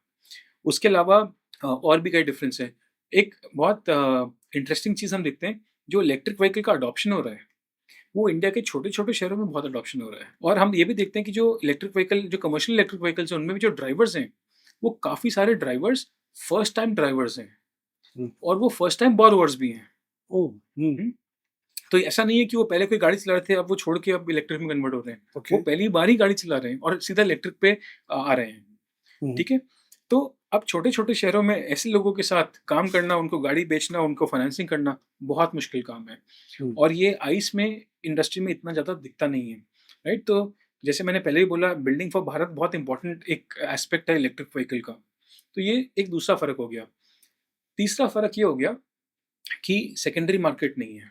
उसके अलावा और भी कई डिफरेंस हैं। एक बहुत इंटरेस्टिंग चीज़ हम देखते हैं, जो इलेक्ट्रिक व्हीकल का अडॉप्शन हो रहा है, वो इंडिया के छोटे-छोटे शहरों में बहुत अडॉप्शन हो रहा है। और हम ये भी देखते हैं कि जो इलेक्ट्रिक व्हीकल जो कमर्शियल इलेक्ट्रिक व्हीकल्स हैं, उनमें भी जो ड्राइवर्स हैं, वो काफ़ी सारे ड्राइवर्स फर्स्ट टाइम ड्राइवर्स हैं हुँ, और वो फर्स्ट टाइम बोरोवर्स भी हैं। ओह! हुँ, हुँ? तो ऐसा नहीं है कि वो पहले कोई गाड़ी चला रहे थे, अब वो छोड़ के अब इलेक्ट्रिक में कन्वर्ट हो रहे हैं। वो ओके, पहली बार ही गाड़ी चला रहे हैं और सीधा इलेक्ट्रिक पे आ रहे हैं। हुँ, ठीक है? तो अब छोटे-छोटे शहरों में ऐसे लोगों के साथ काम करना, उनको गाड़ी बेचना, उनको फाइनेंसिंग करना बहुत मुश्किल काम है। हुँ, और ये आइस में इंडस्ट्री में इतना ज़्यादा दिखता नहीं है, राइट? तो जैसे मैंने पहले ही बोला बिल्डिंग फॉर भारत बहुत इम्पोर्टेंट एक एस्पेक्ट है इलेक्ट्रिक व्हीकल का। तो ये एक दूसरा फ़र्क हो गया। तीसरा फ़र्क ये हो गया कि सेकेंडरी मार्केट नहीं है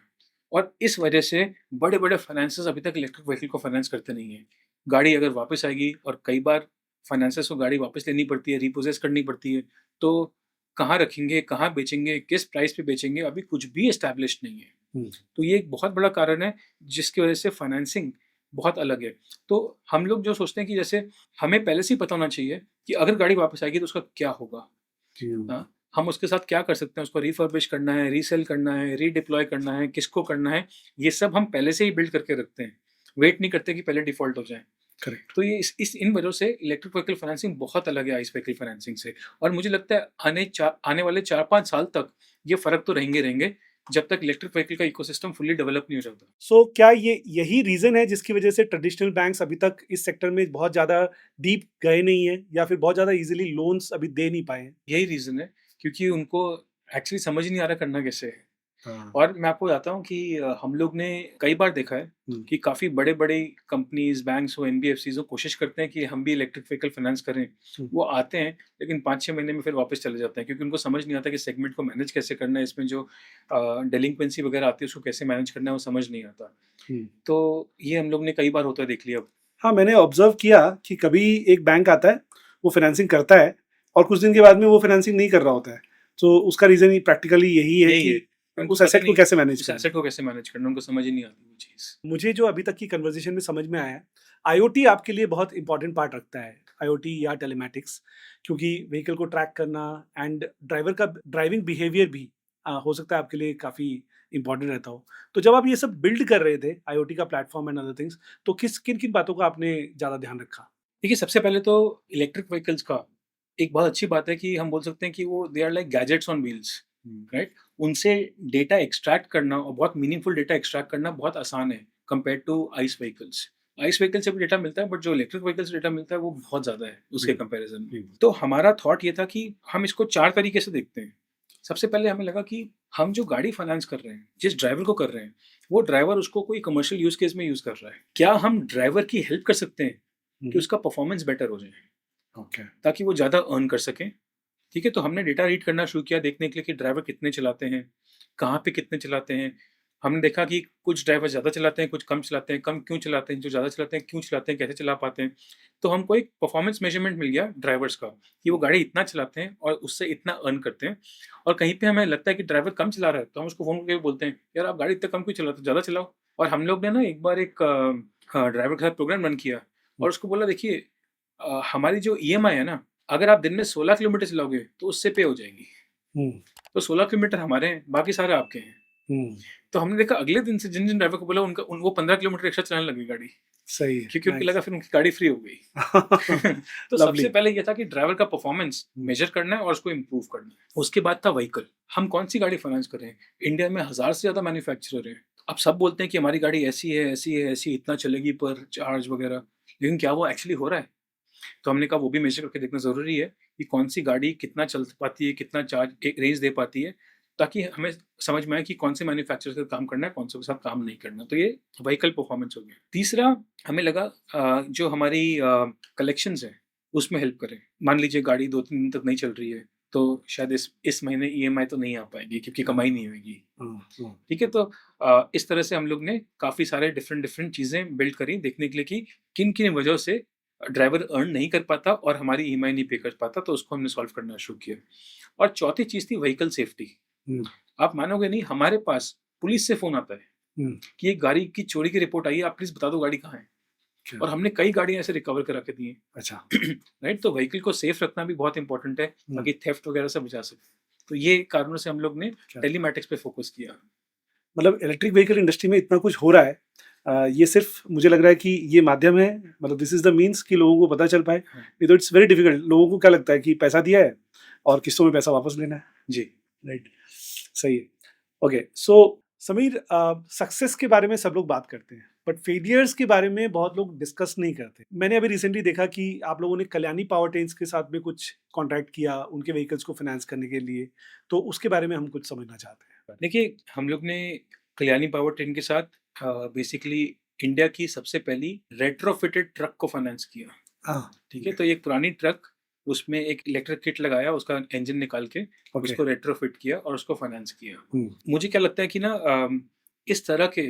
और इस वजह से बड़े-बड़े फाइनेंसर्स अभी तक इलेक्ट्रिक व्हीकल को फाइनेंस करते नहीं हैं। गाड़ी अगर वापस आएगी और कई बार फाइनेंसर्स को गाड़ी वापस लेनी पड़ती है, रिपोजेस करनी पड़ती है, तो कहाँ रखेंगे, कहाँ बेचेंगे, किस प्राइस पे बेचेंगे, अभी कुछ भी एस्टेब्लिश्ड नहीं है। हुँ, तो ये एक बहुत बड़ा कारण है जिसकी वजह से फाइनेंसिंग बहुत अलग है। तो हम लोग जो सोचते हैं कि जैसे हमें पहले से ही पता होना चाहिए कि अगर गाड़ी वापस आएगी तो उसका क्या होगा? हुँ, हाँ, हम उसके साथ क्या कर सकते हैं? उसको रिफर्बिश करना है, रीसेल करना है, रीडिप्लॉय करना है, किसको करना है? ये सब हम पहले से ही बिल्ड करके रखते हैं। वेट नहीं करते कि पहले डिफ़ॉल्ट हो जाए। करेक्ट। तो ये इस इन वजहों से इलेक्ट्रिक व्हीकल फाइनेंसिंग बहुत अलग है आइस व्हीकल फाइनेंसिंग से और मुझे लगता है आने वाले 4-5 साल तक ये फ़र्क तो रहेंगे ही रहेंगे, जब तक इलेक्ट्रिक व्हीकल का इकोसिस्टम फुल्ली डेवलप नहीं हो जाता। सो क्या ये यही रीज़न है जिसकी वजह से ट्रेडिशनल बैंक्स अभी तक इस सेक्टर में बहुत ज़्यादा डीप गए नहीं हैं या फिर बहुत ज़्यादा ईज़िली लोन्स अभी दे नहीं पाए हैं? यही रीज़न है क्योंकि उनको एक्चुअली समझ ही नहीं आ रहा करना कैसे है। हाँ। और मैं आपको बताता हूँ कि हम लोग ने कई बार देखा है हुँ, कि काफ़ी बड़े-बड़े कंपनीज़, बैंक्स हो, एनबीएफसीज़ हो, कोशिश करते हैं कि हम भी इलेक्ट्रिक व्हीकल फाइनेंस करें। हुँ, वो आते हैं, लेकिन 5-6 महीने में फिर वापस चले जाते हैं क्योंकि उनको समझ नहीं आता कि सेगमेंट को मैनेज कैसे करना है, इसमें जो डेलिंक्वेंसी वगैरह आती है, उसको कैसे मैनेज करना है, वो समझ नहीं आता। हुँ। तो ये हम लोग ने कई बार होता देख लिया अब। हाँ, मैंने ऑब्ज़र्व किया कि कभी एक बैंक आता है, वो फाइनेंसिंग करता है और कुछ दिन के बाद में वो फाइनेंसिंग नहीं कर रहा होता है। तो उसका रीज़न ही प्रैक्टिकली यही है यही है, कि उनको उस पता एसेट को नहीं कैसे मैनेज उस करना एसेट है। को कैसे मैनेज करना है, उनको समझ ही नहीं आती वो चीज़। मुझे जो अभी तक की कन्वर्सेशन में समझ में आया, आईओटी आपके लिए बहुत इंपॉर्टेंट पार्ट रखता है, आईओटी या टेलीमैटिक्स क्योंकि व्हीकल को ट्रैक करना एंड ड्राइवर का ड्राइविंग बिहेवियर भी हो सकता है आपके लिए काफ़ी इंपॉर्टेंट रहता हो। तो जब आप ये सब बिल्ड कर रहे थे, आईओटी का प्लेटफ़ॉर्म एंड अदर थिंग्स, तो किन-किन बातों का आपने ज़्यादा ध्यान रखा? देखिए, सबसे पहले तो इलेक्ट्रिक व्हीकल्स का एक बहुत अच्छी बात है कि हम बोल सकते हैं कि वो they are like gadgets on wheels, hmm, right? उनसे डेटा एक्सट्रैक्ट करना और बहुत मीनिंगफुल डेटा एक्सट्रैक्ट करना बहुत आसान है compared to ice vehicles. Ice vehicle से भी डेटा मिलता है बट जो इलेक्ट्रिक व्हीकल से डेटा मिलता है वो बहुत ज़्यादा है उसके जी, कंपैरिज़न में। जी। तो हमारा थॉट ये था कि हम इसको 4 तरीके से देखते हैं। सबसे पहले हमें लगा कि हम जो गाड़ी फाइनेंस कर रहे हैं, जिस ड्राइवर को कर रहे हैं, वो ड्राइवर उसको कोई कमर्शियल यूज़ केस में यूज़ कर रहा है। क्या हम ड्राइवर की हेल्प कर सकते हैं हुँ, कि हुँ। उसका परफॉर्मेंस बेटर हो जाए? ओके। ताकि वो ज़्यादा अर्न कर सकें, ठीक है? तो हमने डेटा रीड करना शुरू किया देखने के लिए कि ड्राइवर कितने चलाते हैं, कहाँ पे कितने चलाते हैं। हमने देखा कि कुछ ड्राइवर ज़्यादा चलाते हैं, कुछ कम चलाते हैं, कम क्यों चलाते हैं, जो ज़्यादा चलाते हैं क्यों चलाते हैं, कैसे चला पाते हैं। तो हमको एक परफॉर्मेंस मेजरमेंट मिल गया ड्राइवर्स का कि वो गाड़ी इतना चलाते हैं और उससे इतना अर्न करते हैं। और कहीं पे हमें लगता है कि ड्राइवर कम चला रहा है, तो हम उसको फ़ोन करके बोलते हैं, "यार आप गाड़ी इतना कम क्यों चलाते हो? ज़्यादा चलाओ।" और हम लोग ने ना एक बार एक ड्राइवर के साथ प्रोग्राम रन किया हुँ, और उसको बोला देखिए हमारी जो ईएमआई है ना, अगर आप दिन में 16 किलोमीटर चलाओगे, तो उससे पे हो जाएगी। हुँ, तो 16 किलोमीटर हमारे हैं, बाकी सारे आपके हैं। हुँ। तो हमने देखा अगले दिन से जिन-जिन ड्राइवर को बोला वो 15 किलोमीटर एक्स्ट्रा चलाने लगी गाड़ी, सही है, क्योंकि उनको नाइस। लगा फिर उनकी गाड़ी फ्री हो गई। तो सबसे लवली। पहले ये था कि ड्राइवर का परफॉर्मेंस हुँ, मेजर करना है और उसको इम्प्रूव करना है। उसके बाद था व्हीकल, हम कौन-सी गाड़ी फाइनेंस कर रहे हैं? इंडिया में 1000 से ज़्यादा मैन्युफैक्चरर हैं। अब सब बोलते हैं कि हमारी गाड़ी ऐसी है, ऐसी है, ऐसी इतना चलेगी पर चार्ज वगैरह, लेकिन क्या वो एक्चुअली हो रहा है? तो हमने कहा वो भी मेज़र करके देखना ज़रूरी है कि कौन-सी गाड़ी कितना चल पाती है, कितना चार्ज एक रेंज दे पाती है, ताकि हमें समझ में आए कि कौन से मैन्युफैक्चरर के साथ काम करना है, कौन से के साथ काम नहीं करना। तो ये व्हीकल परफॉर्मेंस हो गया। तीसरा हमें लगा जो हमारी कलेक्शंस हैं, उसमें हेल्प करे। मान लीजिए गाड़ी 2-3 दिन तक नहीं चल रही है, तो शायद इस महीने ईएमआई तो नहीं आ पाएगी क्योंकि कमाई नहीं होएगी। ठीक है? तो इस तरह से हम लोग ने काफ़ी सारे डिफरेंट चीज़ें बिल्ड करी देखने के लिए कि किन-किन वजहों से ड्राइवर अर्न नहीं कर पाता और हमारी ईएमआई नहीं पे कर पाता, तो उसको हमने सॉल्व करना शुरू किया। और चौथी चीज़ थी व्हीकल सेफ्टी। हुँ, आप मानोगे नहीं, हमारे पास पुलिस से फ़ोन आता है हुँ, कि एक गाड़ी की चोरी की रिपोर्ट आई है, आप प्लीज़ बता दो गाड़ी कहाँ है? अच्छा, और हमने कई गाड़ियाँ ऐसे रिकवर करा के दी हैं। अच्छा, राइट? तो व्हीकल को सेफ रखना भी बहुत इंपॉर्टेंट है हुँ, ताकि थेफ्ट वगैरह से बचा सके। तो ये कारणों से हम लोग ने अच्छा। टेलीमैटिक्स पे फ़ोकस किया। मतलब इलेक्ट्रिक व्हीकल इंडस्ट्री में इतना कुछ हो रहा है, ये सिर्फ़ मुझे लग रहा है कि ये माध्यम है, मतलब दिस इज़ द मीन्स कि लोगों को पता चल पाए। हाँ, नहीं तो इट्स वेरी डिफिकल्ट। लोगों को क्या लगता है कि पैसा दिया है और किस्तों में पैसा वापस लेना है, जी। राइट? सही है। ओके, सो समीर, सक्सेस के बारे में सब लोग बात करते हैं, बट फेलियर्स के बारे में बहुत लोग डिस्कस नहीं करते। मैंने अभी रिसेंटली देखा कि आप लोगों ने कल्याणी पावर ट्रेन्स के साथ में कुछ कॉन्ट्रैक्ट किया, उनके व्हीकल्स को फाइनेंस करने के लिए, तो उसके बारे में हम कुछ समझना चाहते हैं। देखिए, हम लोग ने कल्याणी पावर ट्रेन के साथ बेसिकली इंडिया की सबसे पहली रेट्रोफिटेड ट्रक को फाइनेंस किया। हाँ, ठीक है? तो ये एक पुरानी ट्रक, उसमें एक इलेक्ट्रिक किट लगाया, उसका इंजन निकाल के ओके। उसको रेट्रोफिट किया और उसको फाइनेंस किया। हुँ, मुझे क्या लगता है कि ना इस तरह के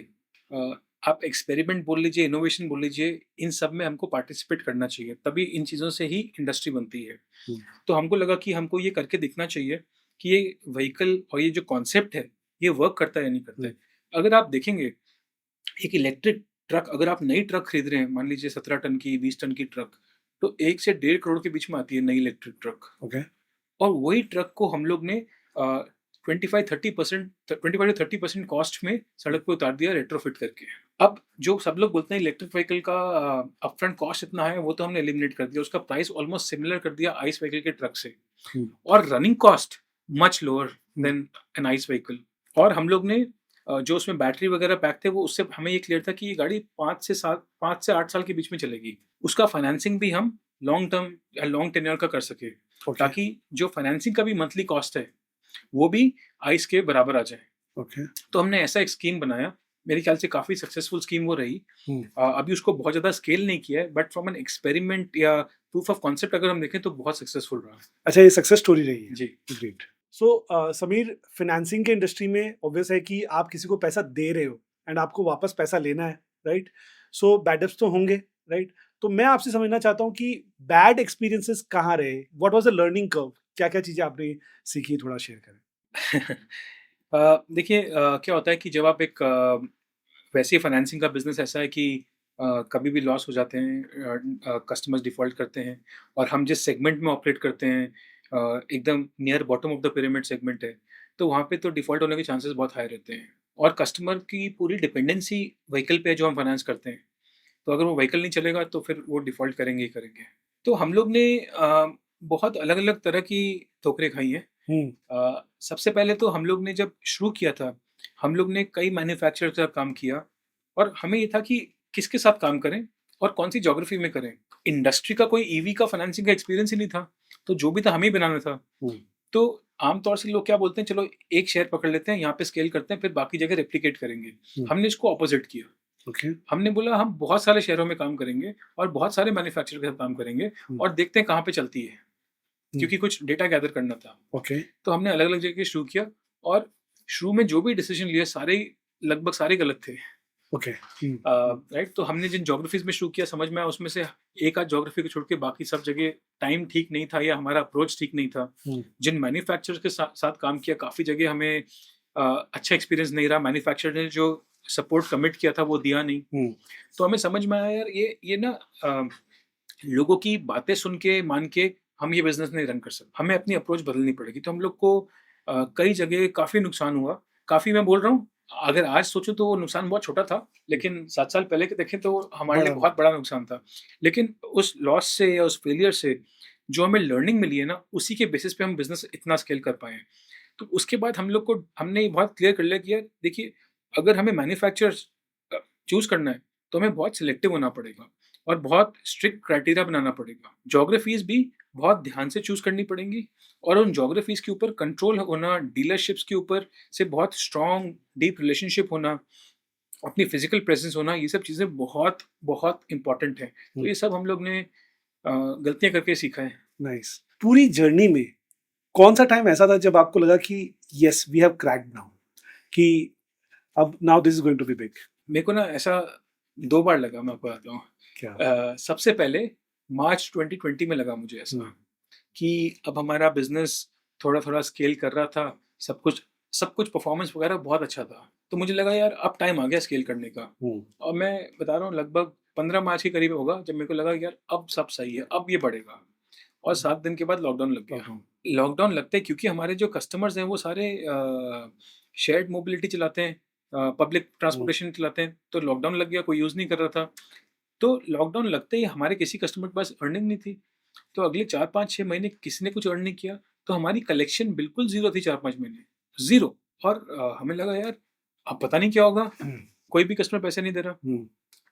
आप एक्सपेरिमेंट बोल लीजिए, इनोवेशन बोल लीजिए, इन सब में हमको पार्टिसिपेट करना चाहिए, तभी इन चीज़ों से ही इंडस्ट्री बनती है। हुँ, तो हमको लगा कि हमको ये करके दिखना चाहिए कि ये व्हीकल और ये जो कॉन्सेप्ट है, ये वर्क करता है या नहीं करता हुँ, है। अगर आप देखेंगे, एक इलेक्ट्रिक ट्रक, अगर आप नई ट्रक खरीद रहे हैं, मान लीजिए 17 टन की, 20 टन की ट्रक, तो 1 से डेढ़ करोड़ के बीच में आती है नई इलेक्ट्रिक ट्रक। ओके। और वही ट्रक को हम लोग ने 25 टू 30% कॉस्ट में सड़क पे उतार दिया रेट्रोफिट करके। अब जो सब लोग बोलते हैं इलेक्ट्रिक व्हीकल का अपफ्रंट कॉस्ट इतना है, वो तो हमने एलिमिनेट कर दिया। उसका प्राइस ऑलमोस्ट सिमिलर कर दिया आइस व्हीकल के ट्रक से, हुँ, और running cost much lower hmm, then an ice vehicle. और हम लोग ने जो उसमें बैटरी वगैरह पैक थे, वो उससे हमें ये क्लियर था कि ये गाड़ी 5 से 8 साल के बीच में चलेगी। उसका फाइनेंसिंग भी हम लॉन्ग टर्म या लॉन्ग टेन्योर का कर सके, ओके, ताकि जो फाइनेंसिंग का भी मंथली कॉस्ट है, वो भी आइस के बराबर आ जाए। ओके। तो हमने ऐसा एक स्कीम बनाया, मेरे ख्याल से काफ़ी सक्सेसफुल स्कीम वो रही। हुँ, अभी उसको बहुत ज़्यादा स्केल नहीं किया है, बट फ्रॉम एन एक्सपेरिमेंट या प्रूफ ऑफ कॉन्सेप्ट अगर हम देखें तो बहुत सक्सेसफुल रहा। अच्छा, ये सक्सेस स्टोरी रही है। जी। ग्रेट। सो समीर, फाइनेंसिंग के इंडस्ट्री में ऑब्वियस है कि आप किसी को पैसा दे रहे हो एंड आपको वापस पैसा लेना है, राइट? सो बैड डेब्ट्स तो होंगे, राइट? तो मैं आपसे समझना चाहता हूँ कि बैड एक्सपीरियंसेस कहाँ रहे? What was the learning curve? क्या-क्या चीज़ें आपने सीखी, थोड़ा शेयर करें? देखिए, क्या होता है कि जब आप एक वैसे ही फाइनेंसिंग का बिज़नेस ऐसा है कि कभी भी लॉस हो जाते हैं, कस्टमर्स डिफ़ॉल्ट करते हैं, और हम जिस सेगमेंट में ऑपरेट करते हैं एकदम near bottom of the pyramid segment है, तो वहाँ पे तो डिफ़ॉल्ट होने के चांसेस बहुत हाई रहते हैं, और कस्टमर की पूरी डिपेंडेंसी व्हीकल पे है जो हम फाइनेंस करते हैं। तो अगर वो व्हीकल नहीं चलेगा तो फिर वो डिफ़ॉल्ट करेंगे ही करेंगे। तो हम लोग ने बहुत अलग-अलग तरह की ठोकरें खाई हैं। हुँ, सबसे पहले तो हम लोग ने जब शुरू किया था, हम लोग ने कई मैन्युफैक्चरर के साथ काम किया, और हमें ये था कि किसके साथ काम करें और कौन-सी ज्योग्राफी में करें। इंडस्ट्री का कोई ईवी का फाइनेंसिंग का एक्सपीरियंस ही नहीं था, तो जो भी था हमें ही बनाना था। हुँ, तो आम तौर से लोग क्या बोलते हैं, चलो एक शहर पकड़ लेते हैं, यहाँ पे स्केल करते हैं, फिर बाकी जगह रेप्लिकेट करेंगे। हुँ, हमने इसको अपोज़िट किया। ओके, हमने बोला हम बहुत सारे शहरों में काम करेंगे और बहुत सारे मैन्युफैक्चरर के साथ काम करेंगे, हुँ, और देखते हैं कहाँ पे चलती है, हुँ, क्योंकि कुछ डेटा गैदर करना था। ओके, तो हमने अलग-अलग जगह शुरू किया, और शुरू में जो भी डिसीज़न लिए सारे ही लगभग सारे गलत थे। ओके, हुँ, हुँ, राइट? तो हमने जिन ज्योग्राफ़ीज़ में शुरू किया, समझ में आया उसमें से एक आध ज्योग्राफ़ी को छोड़ के बाकी सब जगह टाइम ठीक नहीं था या हमारा अप्रोच ठीक नहीं था। हुँ, जिन मैन्युफैक्चरर्स के साथ काम किया, काफ़ी जगह हमें अच्छा एक्सपीरियंस नहीं रहा, मैन्युफैक्चरर ने जो सपोर्ट कमिट किया था वो दिया नहीं। हुँ, तो हमें समझ में आया, यार ये ना लोगों की बातें सुन के, मान के हम ये बिज़नेस नहीं रन कर सकते। हमें अपनी अप्रोच बदलनी पड़ेगी। तो हम लोग को कई जगह काफ़ी नुकसान हुआ। काफ़ी मैं बोल रहा हूँ, अगर आज सोचूँ तो वो नुकसान बहुत छोटा था, लेकिन 7 साल पहले के देखें तो हमारे लिए बड़ा बहुत बड़ा नुकसान था। लेकिन उस लॉस से या उस फेलियर से जो हमें लर्निंग मिली है ना, उसी के बेसिस पे हम बिज़नेस इतना स्केल कर पाए हैं। तो उसके बाद हम लोग को हमने ये बहुत क्लियर कर लिया कि यार देखिए, अगर हमें मैन्युफैक्चरर्स चूज़ करना है, तो हमें बहुत सिलेक्टिव होना पड़ेगा और बहुत स्ट्रिक्ट क्राइटेरिया बनाना पड़ेगा। ज्योग्राफीज़ भी बहुत ध्यान से चूज़ करनी पड़ेंगी और उन ज्योग्राफीज़ के ऊपर कंट्रोल होना, डीलरशिप्स के ऊपर से बहुत स्ट्रॉन्ग डीप रिलेशनशिप होना, अपनी फिज़िकल प्रेज़ेंस होना, ये सब चीज़ें बहुत, बहुत इम्पोर्टेंट हैं। तो हुँ, ये सब हम लोग ने गलतियाँ करके सीखा है। नाइस। पूरी जर्नी में कौन-सा टाइम ऐसा था जब आपको लगा कि yes we have cracked now, कि अब now this is going to be big? मेरे को ना ऐसा 2 बार लगा, मैं आपको बताता हूँ। क्या? सबसे पहले मार्च 2020 में लगा मुझे ऐसा हुँ, कि अब हमारा बिज़नेस थोड़ा-थोड़ा स्केल कर रहा था, सब कुछ परफ़ॉर्मेंस वगैरह बहुत अच्छा था। तो मुझे लगा यार अब टाइम आ गया स्केल करने का। हुँ, और मैं बता रहा हूँ लगभग 15 मार्च के करीब होगा जब मेरे को लगा यार अब सब सही है, अब ये बढ़ेगा। और 7 दिन के बाद लॉकडाउन लग गया। लॉकडाउन। लॉकडाउन लगते ही क्योंकि हमारे जो कस्टमर्स हैं वो सारे शेयर्ड मोबिलिटी चलाते हैं, पब्लिक हुँ, ट्रांसपोर्टेशन चलाते हैं, तो लॉकडाउन लग गया, कोई यूज़ नहीं कर रहा था। तो लॉकडाउन लगते ही हमारे किसी कस्टमर के पास अर्निंग नहीं थी। तो अगले 4, 5, 6 महीने किसी ने कुछ अर्न नहीं किया, तो हमारी कलेक्शन बिल्कुल ज़ीरो थी 4-5 महीने, ज़ीरो। और हमें लगा यार अब पता नहीं क्या होगा, हुँ, कोई भी कस्टमर पैसे नहीं दे रहा। हुँ,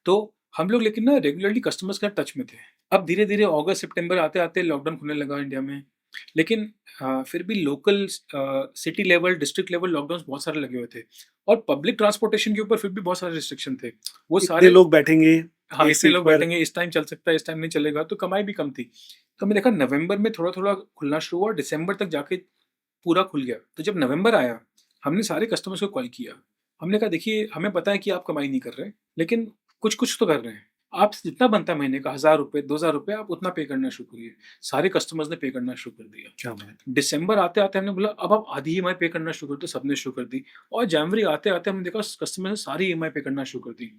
तो हम लोग लेकिन ना रेगुलरली कस्टमर्स के साथ टच में थे। अब धीरे-धीरे अगस्त, सितंबर आते-आते लॉकडाउन खुलने लगा इंडिया में। लेकिन फिर भी local city level, district level lockdowns बहुत सारे लगे हुए थे और पब्लिक ट्रांसपोर्टेशन के ऊपर फिर भी बहुत सारे रिस्ट्रिक्शन थे। वो इतने सारे लोग बैठेंगे हाँ, एक इतने सीट लोग पर। बैठेंगे, इस टाइम चल सकता है, इस टाइम नहीं चलेगा, तो कमाई भी कम थी। तो हमने देखा नवंबर में थोड़ा-थोड़ा खुलना शुरू हुआ और दिसंबर तक जाके पूरा खुल गया। तो जब नवंबर आया, हमने सारे कस्टमर्स को कॉल किया। हमने कहा देखिए हमें पता है कि आप कमाई नहीं कर रहे, लेकिन कुछ-कुछ तो कर रहे हैं। आपसे जितना बनता है महीने का ₹1000 ₹2000 आप उतना पे करना शुरू करिए। सारे कस्टमर्स ने पे करना शुरू कर दिया। क्या बात दिसंबर आते-आते हमने बोला अब आप आधी ईएमआई पे करना शुरू कर दो, सबने शुरू कर दी। और जनवरी आते-आते हमने देखा कस्टमर ने सारी ईएमआई पे करना शुरू कर दी।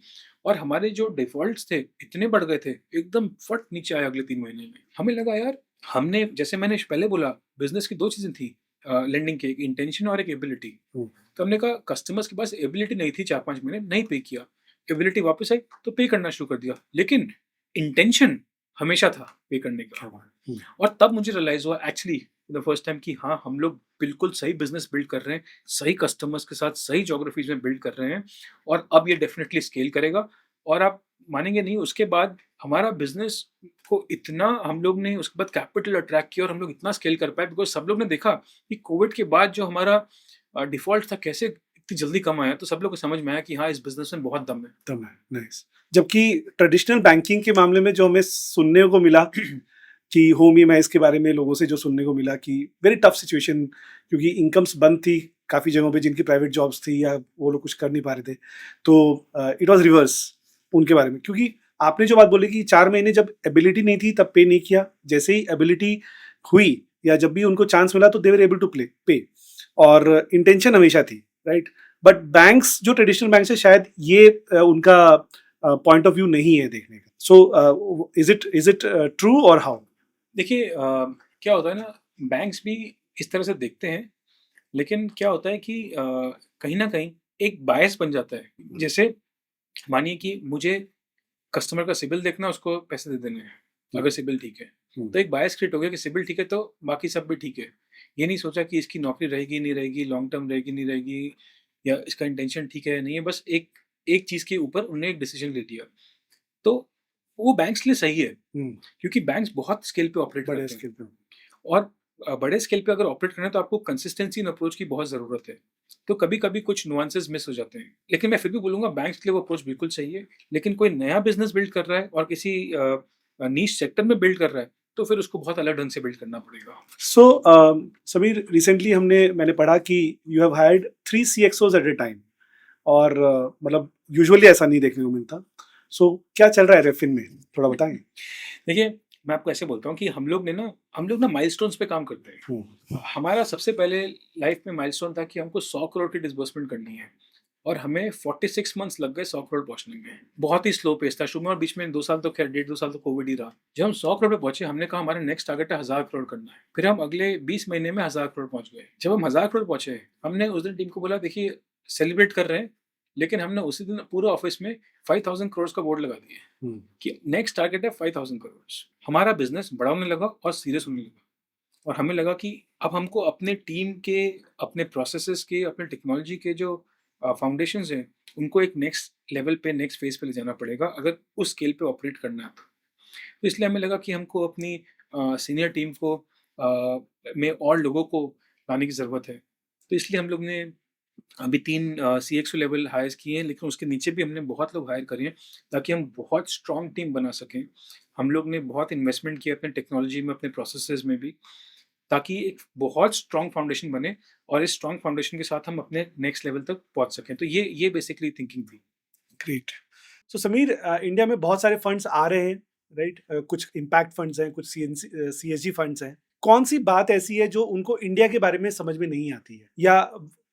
और हमारे जो डिफ़ॉल्ट्स थे, इतने बढ़ गए थे, एकदम फट नीचे आए अगले 3 महीने में। हमें लगा यार हमने जैसे मैंने पहले बोला बिज़नेस की 2 चीज़ें थी लेंडिंग की, एक इंटेंशन और एक एबिलिटी। हुँ, तो हमने कहा कस्टमर्स के पास एबिलिटी नहीं थी 4-5 महीने, नहीं पे किया। एबिलिटी वापस आई तो पे करना शुरू कर दिया। लेकिन इंटेंशन हमेशा था पे करने क्या का। बात! हुँ, और तब मुझे रियलाइज़ हुआ एक्चुअली द फर्स्ट टाइम कि हाँ, हम लोग बिल्कुल सही बिज़नेस बिल्ड कर रहे हैं, सही कस्टमर्स के साथ सही ज्योग्राफीज़ में बिल्ड कर रहे हैं और अब ये डेफ़िनिटली स्केल करेगा। और आप मानेंगे नहीं उसके बाद हमारा बिज़नेस को इतना हम लोग ने उसके बाद कैपिटल अट्रैक्ट किया और हम लोग इतना स्केल कर पाए बिकॉज़ सब लोग ने देखा कि कोविड के बाद जो हमारा डिफ़ॉल्ट था कैसे इतनी जल्दी कम आया, तो सब लोग को समझ में आया कि हाँ, इस बिज़नेस में बहुत दम है। दम है, नाइस। जबकि ट्रेडिशनल बैंकिंग के मामले में जो हमें सुनने को मिला कि होम ईएमआईज़ के बारे में लोगों से जो सुनने को मिला कि वेरी टफ सिचुएशन, क्योंकि इनकम्स बंद थी काफ़ी जगहों पे जिनकी प्राइवेट जॉब्स थी या वो लोग कुछ कर नहीं पा रहे थे। तो इट वाज़ रिवर्स उनके बारे में, क्योंकि आपने जो बात बोली कि 4 महीने जब एबिलिटी नहीं थी तब पे नहीं किया। जैसे ही एबिलिटी हुई या जब भी उनको चांस मिला तो दे वर एबल टू पे, और इंटेंशन हमेशा थी, राइट? बट बैंक्स जो ट्रेडिशनल बैंक्स है शायद ये उनका पॉइंट ऑफ व्यू नहीं है देखने का। सो इज़ इट ट्रू और हाउ? देखिए क्या होता है ना बैंक्स भी इस तरह से देखते हैं लेकिन क्या होता है कि कहीं न कहीं एक बायस बन जाता है। जैसे मानिए कि मुझे कस्टमर का सिबिल देखना है, उसको पैसे दे देने हैं, हुँ, अगर सिबिल ठीक है। हुँ, तो एक बायस क्रिएट हो गया कि सिबिल ठीक है तो बाकी सब भी ठीक है। ये नहीं सोचा कि इसकी नौकरी रहेगी, नहीं रहेगी, लॉन्ग टर्म रहेगी, नहीं रहेगी या इसका इंटेंशन ठीक है, नहीं है। बस एक एक चीज़ के ऊपर उन्होंने एक डिसीज़न ले लिया। तो वो बैंक्स के लिए सही है हुँ, क्योंकि बैंक्स बहुत स्केल पे ऑपरेट बड़े करते हैं। स्केल पे। और बड़े स्केल पे अगर ऑपरेट करना है तो आपको कंसिस्टेंसी इन अप्रोच की बहुत ज़रूरत है। तो कभी-कभी कुछ नुआंसेस मिस हो जाते हैं। लेकिन मैं फिर भी बोलूँगा बैंक्स के लिए वो अप्रोच बिल्कुल सही है। लेकिन कोई नया बिज़नेस बिल्ड कर रहा है और किसी नीश सेक्टर में बिल्ड कर रहा है, तो फिर उसको बहुत अलग ढंग से बिल्ड करना पड़ेगा। सो समीर, रिसेंटली मैंने पढ़ा कि you have hired 3 CXOs at a time, और मतलब यूजुअली ऐसा नहीं देखने को मिलता। सो क्या चल रहा है रेफ़िन में? थोड़ा बताएँगे? देखिए, मैं आपको ऐसे बोलता हूँ कि हम लोग ना माइलस्टोन्स पे काम करते हैं। हुँ, हमारा सबसे पहले लाइफ में माइलस्टोन था कि हमको 100 करोड़ की डिसबर्समेंट करनी है और हमें 46 मंथ्स लग गए 100 करोड़ पहुँचने में। बहुत ही स्लो पेस था शुरू में और बीच में 2 साल तो खैर डेढ़ 2 साल तो कोविड ही रहा। जब हम 100 करोड़ पे पहुँचे हमने कहा हमारा नेक्स्ट टारगेट है 1000 करोड़ करना है। फिर हम अगले 20 महीने में 1000 करोड़ पहुँच गए। जब हम 1000 करोड़ पहुँचे, हमने उस दिन टीम को बोला देखिए सेलिब्रेट कर रहे हैं, लेकिन हमने उसी दिन पूरे ऑफिस में 5000 करोड़ का बोर्ड लगा दिया हुँ, कि नेक्स्ट टारगेट है 5000 करोड़। हमारा बिज़नेस बड़ा होने लगा और सीरियस होने लगा। और हमें लगा कि अब हमको अपने टीम के, अपने प्रोसेसेस के, अपने टेक्नोलॉजी के जो फाउंडेशंस हैं, उनको एक नेक्स्ट लेवल पे, नेक्स्ट फेज़ पे ले जाना पड़ेगा, अगर उस स्केल पे ऑपरेट करना है तो इसलिए हमें लगा कि हमको अपनी सीनियर टीम को में और लोगों को लाने की ज़रूरत है। तो इसलिए हम लोग ने अभी 3 सीएक्सओ लेवल हायर्स किए हैं, लेकिन उसके नीचे भी हमने बहुत लोग हायर करे हैं, ताकि हम बहुत स्ट्रॉन्ग टीम बना सकें। हम लोग ने बहुत इन्वेस्टमेंट किया अपने टेक्नोलॉजी में, अपने प्रोसेसेस में भी, ताकि एक बहुत स्ट्रॉन्ग फाउंडेशन बने और इस स्ट्रॉन्ग फाउंडेशन के साथ हम अपने नेक्स्ट लेवल तक पहुँच सकें। तो ये बेसिकली थिंकिंग थी। ग्रेट। सो समीर, इंडिया में बहुत सारे फंड्स आ रहे हैं, राइट? कुछ इम्पैक्ट फंड्स हैं, कुछ सीएसजी फंड्स हैं। कौन सी बात ऐसी है जो उनको इंडिया के बारे में समझ में नहीं आती है, या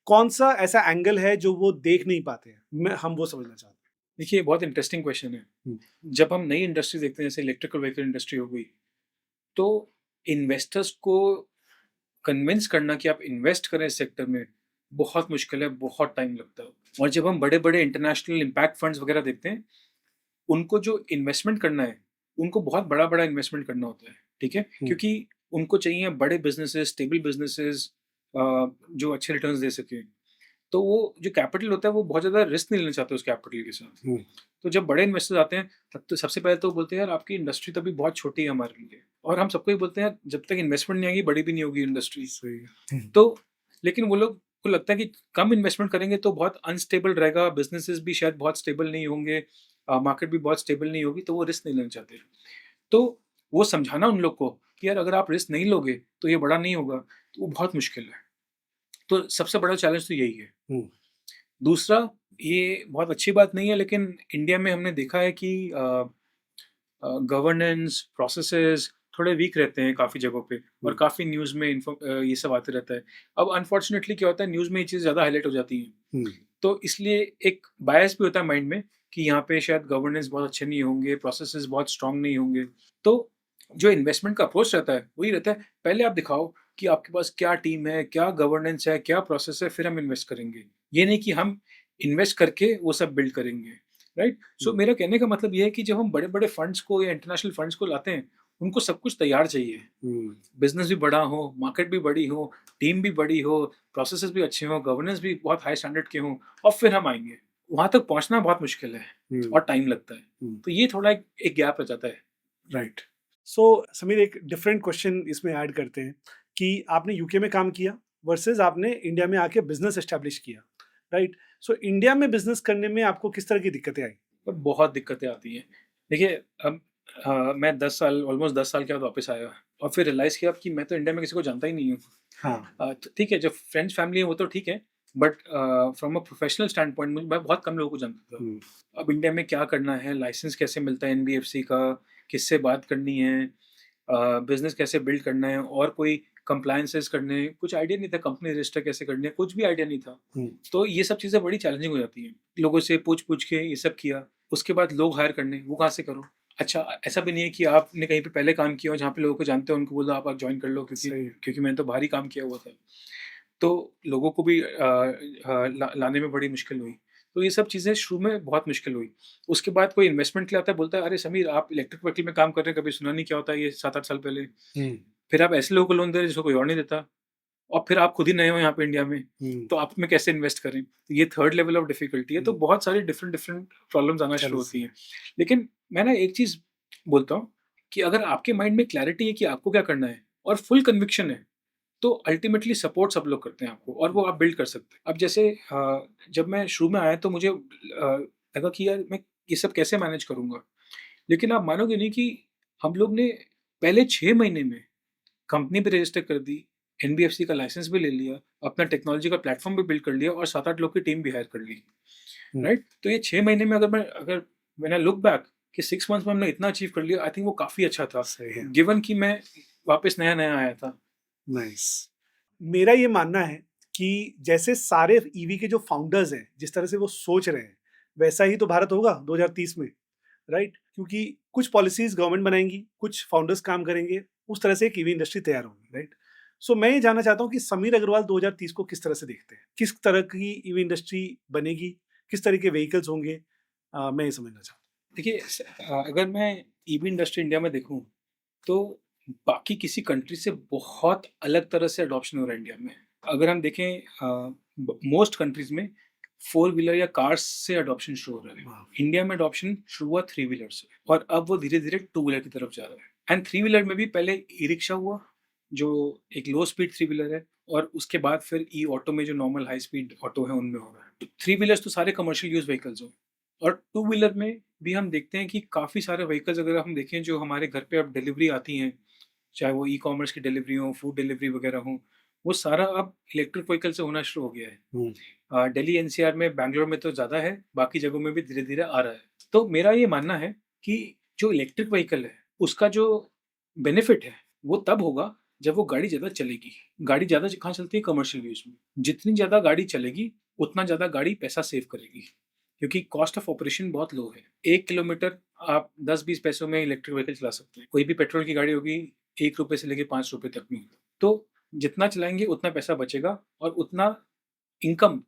कौन सा ऐसा एंगल है जो वो देख नहीं पाते हैं? हम वो समझना चाहते देखिए, बहुत इंटरेस्टिंग क्वेश्चन है। हैं। जब हम नई इंडस्ट्री देखते हैं, जैसे इलेक्ट्रिकल व्हीकल इंडस्ट्री हो गई, तो इन्वेस्टर्स को कन्विंस करना कि आप इन्वेस्ट करें इस सेक्टर में, बहुत मुश्किल है, बहुत टाइम लगता है। और जब हम बड़े-बड़े इंटरनेशनल इम्पैक्ट फंड्स वगैरह देखते हैं, उनको जो इन्वेस्टमेंट करना है, उनको बहुत बड़ा-बड़ा इन्वेस्टमेंट करना होता है, ठीक है? क्योंकि उनको चाहिए बड़े बिज़नेसेस, स्टेबल बिज़नेसेस जो अच्छे रिटर्न्स दे सकें। तो वो जो कैपिटल होता है, वो बहुत ज़्यादा रिस्क नहीं लेना चाहते उस कैपिटल के साथ। तो जब बड़े इन्वेस्टर्स आते हैं, तब तो सबसे पहले तो वो बोलते हैं, यार आपकी इंडस्ट्री तो अभी बहुत छोटी है हमारे लिए। और हम सबको ही बोलते हैं, जब तक इन्वेस्टमेंट नहीं आएगी, बड़ी भी नहीं होगी इंडस्ट्री। सही है। तो लेकिन वो लोग को लगता है कि कम इन्वेस्टमेंट करेंगे तो बहुत अनस्टेबल रहेगा, बिज़नेसेस भी शायद बहुत स्टेबल नहीं होंगे, मार्केट भी बहुत स्टेबल नहीं होगी, तो वो रिस्क नहीं लेना चाहते। तो वो समझाना उन लोग को कि यार अगर आप रिस्क नहीं लोगे, तो ये बड़ा नहीं होगा, तो वो बहुत मुश्किल है। तो सबसे बड़ा चैलेंज तो यही है। दूसरा, ये बहुत अच्छी बात नहीं है, लेकिन इंडिया में हमने देखा है कि गवर्नेंस, प्रोसेसेस थोड़े वीक रहते हैं काफ़ी जगहों पे, और काफ़ी न्यूज़ में ये सब आते रहता है। अब अनफॉर्चुनेटली क्या होता है, न्यूज़ में ये चीज़ ज़्यादा हाइलाइट हो जाती हैं। तो इसलिए एक बायस भी होता है माइंड में कि यहाँ पे शायद गवर्नेंस बहुत अच्छे नहीं होंगे, प्रोसेसेस बहुत स्ट्रॉन्ग नहीं होंगे। तो जो इन्वेस्टमेंट का अप्रोच रहता है, वही रहता है, पहले आप दिखाओ कि आपके पास क्या टीम है, क्या गवर्नेंस है, क्या प्रोसेस है, फिर हम इन्वेस्ट करेंगे। ये नहीं कि हम इन्वेस्ट करके वो सब बिल्ड करेंगे, राइट? सो मेरा कहने का मतलब ये है कि जब हम बड़े-बड़े फंड्स को या इंटरनेशनल फंड्स को लाते हैं, उनको सब कुछ तैयार चाहिए। बिज़नेस भी बड़ा हो, मार्केट भी बड़ी हो, टीम भी बड़ी हो, प्रोसेसेस भी अच्छे हों, गवर्नेंस भी बहुत हाई स्टैंडर्ड के हों, और फिर हम आएँगे। वहाँ तक पहुँचना बहुत मुश्किल है और टाइम लगता है। तो ये थोड़ा एक गैप रह जाता है। राइट। सो समीर, एक डिफरेंट क्वेश्चन इसमें ऐड करते हैं कि आपने यूके में काम किया वर्सेस आपने इंडिया में आके बिजनेस एस्टेब्लिश किया, राइट? सो इंडिया में बिजनेस करने में आपको किस तरह की दिक्कतें आई? पर बहुत दिक्कतें आती हैं। देखिए, अब मैं 10 साल, ऑलमोस्ट 10 साल के बाद वापस आया और फिर रियलाइज़ किया कि मैं तो इंडिया में किसी को जानता ही नहीं हूँ। हाँ। तो ठीक है, जब फ्रेंड्स फैमिली है वो तो ठीक है, but from a professional stand point मैं बहुत कम लोगों को जानता था। अब इंडिया में क्या करना है, लाइसेंस कैसे मिलता है एनबीएफसी का, किससे बात करनी है, बिज़नेस कैसे बिल्ड करना है, और कोई कंप्लायंसेस करने हैं, कुछ आइडिया नहीं था, कंपनी रजिस्टर कैसे करनी है, कुछ भी आइडिया नहीं था। तो ये सब चीज़ें बड़ी चैलेंजिंग हो जाती हैं। लोगों से पूछ-पूछ के ये सब किया, उसके बाद लोग हायर करने, वो कहाँ से करो? अच्छा, ऐसा भी नहीं है कि आपने कहीं पे पहले काम किया हो, जहाँ पे लोगों को जानते हो, उनको बोलो आप जॉइन कर लो, सही है। क्योंकि मैंने तो बाहर ही काम किया हुआ था। तो लोगों को भी लाने में बड़ी मुश्किल हुई। तो ये सब चीज़ें शुरू में बहुत मुश्किल हुई। उसके बाद कोई इन्वेस्टमेंट के लिए आता है, बोलता है, "अरे समीर, आप इलेक्ट्रिक व्हीकल में काम कर रहे हैं, कभी सुना नहीं क्या होता है ये 7-8 साल पहले?" फिर आप ऐसे लोगों को लोन दे रहे हैं जिसको कोई और नहीं देता, और फिर आप खुद ही नए हो यहाँ पे इंडिया में, तो आप में कैसे इन्वेस्ट करें? तो ये थर्ड लेवल ऑफ डिफिकल्टी है। तो बहुत सारी डिफरेंट डिफरेंट प्रॉब्लम्स आना शुरू होती हैं। लेकिन मैं ना एक चीज़ बोलता हूँ कि अगर आपके माइंड में क्लैरिटी है कि आपको क्या करना है और फुल कन्विक्शन है, तो अल्टीमेटली सपोर्ट सब लोग करते हैं आपको, और वो आप बिल्ड कर सकते हैं। अब जैसे जब मैं शुरू में आया तो मुझे लगा कि यार मैं ये सब कैसे मैनेज करूँगा? लेकिन आप मानोगे नहीं कि हम लोग ने पहले 6 महीने में कंपनी भी रजिस्टर कर दी, एनबीएफसी का लाइसेंस भी ले लिया, अपना टेक्नोलॉजी का प्लेटफ़ॉर्म भी बिल्ड कर लिया, और 7-8 लोग की टीम भी हायर कर ली, राइट? तो ये 6 महीने में अगर व्हेन आई लुक बैक कि 6 मंथ्स में हमने इतना अचीव कर लिया, आई थिंक वो काफ़ी अच्छा था, सही है। गिवन कि मैं वापस नया-नया आया था। नाइस। मेरा ये मानना है कि जैसे सारे ईवी के जो फाउंडर्स हैं, जिस तरह से वो सोच रहे हैं, वैसा ही तो भारत होगा 2030 में, राइट? क्योंकि कुछ पॉलिसीज़ गवर्नमेंट बनाएँगी, कुछ फाउंडर्स काम करेंगे, उस तरह से एक ईवी इंडस्ट्री तैयार होगी, राइट? सो मैं ये जानना चाहता हूँ कि समीर अग्रवाल 2030 को किस तरह से देखते हैं? किस तरह की ईवी इंडस्ट्री बनेगी? किस तरह के व्हीकल्स होंगे? मैं ये समझना चाहता देखिए, अगर मैं ईवी इंडस्ट्री इंडिया में देखूँ, तो बाकी किसी कंट्री से बहुत अलग तरह से अडॉप्शन हो रहा है इंडिया में। अगर हम देखें, मोस्ट कंट्रीज़ में 4 व्हीलर या कार्स से अडॉप्शन शुरू हो रहा है। वाह! इंडिया में अडॉप्शन शुरू हुआ 3 व्हीलर से और अब वो धीरे-धीरे 2 व्हीलर की तरफ जा रहा है। एंड 3 व्हीलर में भी पहले ई-रिक्शा हुआ, जो एक लो स्पीड 3 व्हीलर है, और उसके बाद फिर ई ऑटो में जो नॉर्मल हाई स्पीड ऑटो है उनमें हो रहा है। तो 3 व्हीलर्स तो सारे कमर्शियल यूज़ व्हीकल्स हैं, और 2 व्हीलर में भी हम देखते हैं कि काफ़ी सारे व्हीकल्स अगर हम देखें जो हमारे घर पे अब डिलीवरी आती हैं, चाहे वो ई-कॉमर्स की डिलीवरी हो, फूड डिलीवरी वगैरह हो, वो सारा अब इलेक्ट्रिक व्हीकल से होना शुरू हो गया है। हुँ, दिल्ली एनसीआर में, बैंगलोर में तो ज़्यादा है, बाकी जगहों में भी धीरे-धीरे आ रहा है। तो मेरा ये मानना है कि जो इलेक्ट्रिक व्हीकल है, उसका जो बेनिफिट है, वो तब होगा जब वो गाड़ी ज़्यादा चलेगी। गाड़ी ज़्यादा कहाँ चलती है? कमर्शियल यूज़ में। जितनी ज़्यादा गाड़ी चलेगी, उतना ज़्यादा गाड़ी पैसा सेव करेगी, क्योंकि कॉस्ट ऑफ ऑपरेशन बहुत लो है। 1 किलोमीटर आप 10-20 पैसों में इलेक्ट्रिक व्हीकल चला सकते हैं। कोई भी पेट्रोल की गाड़ी होगी, ₹1 से लेके ₹5 तक में। तो जितना चलाएँगे उतना पैसा बचेगा और उतना इनकम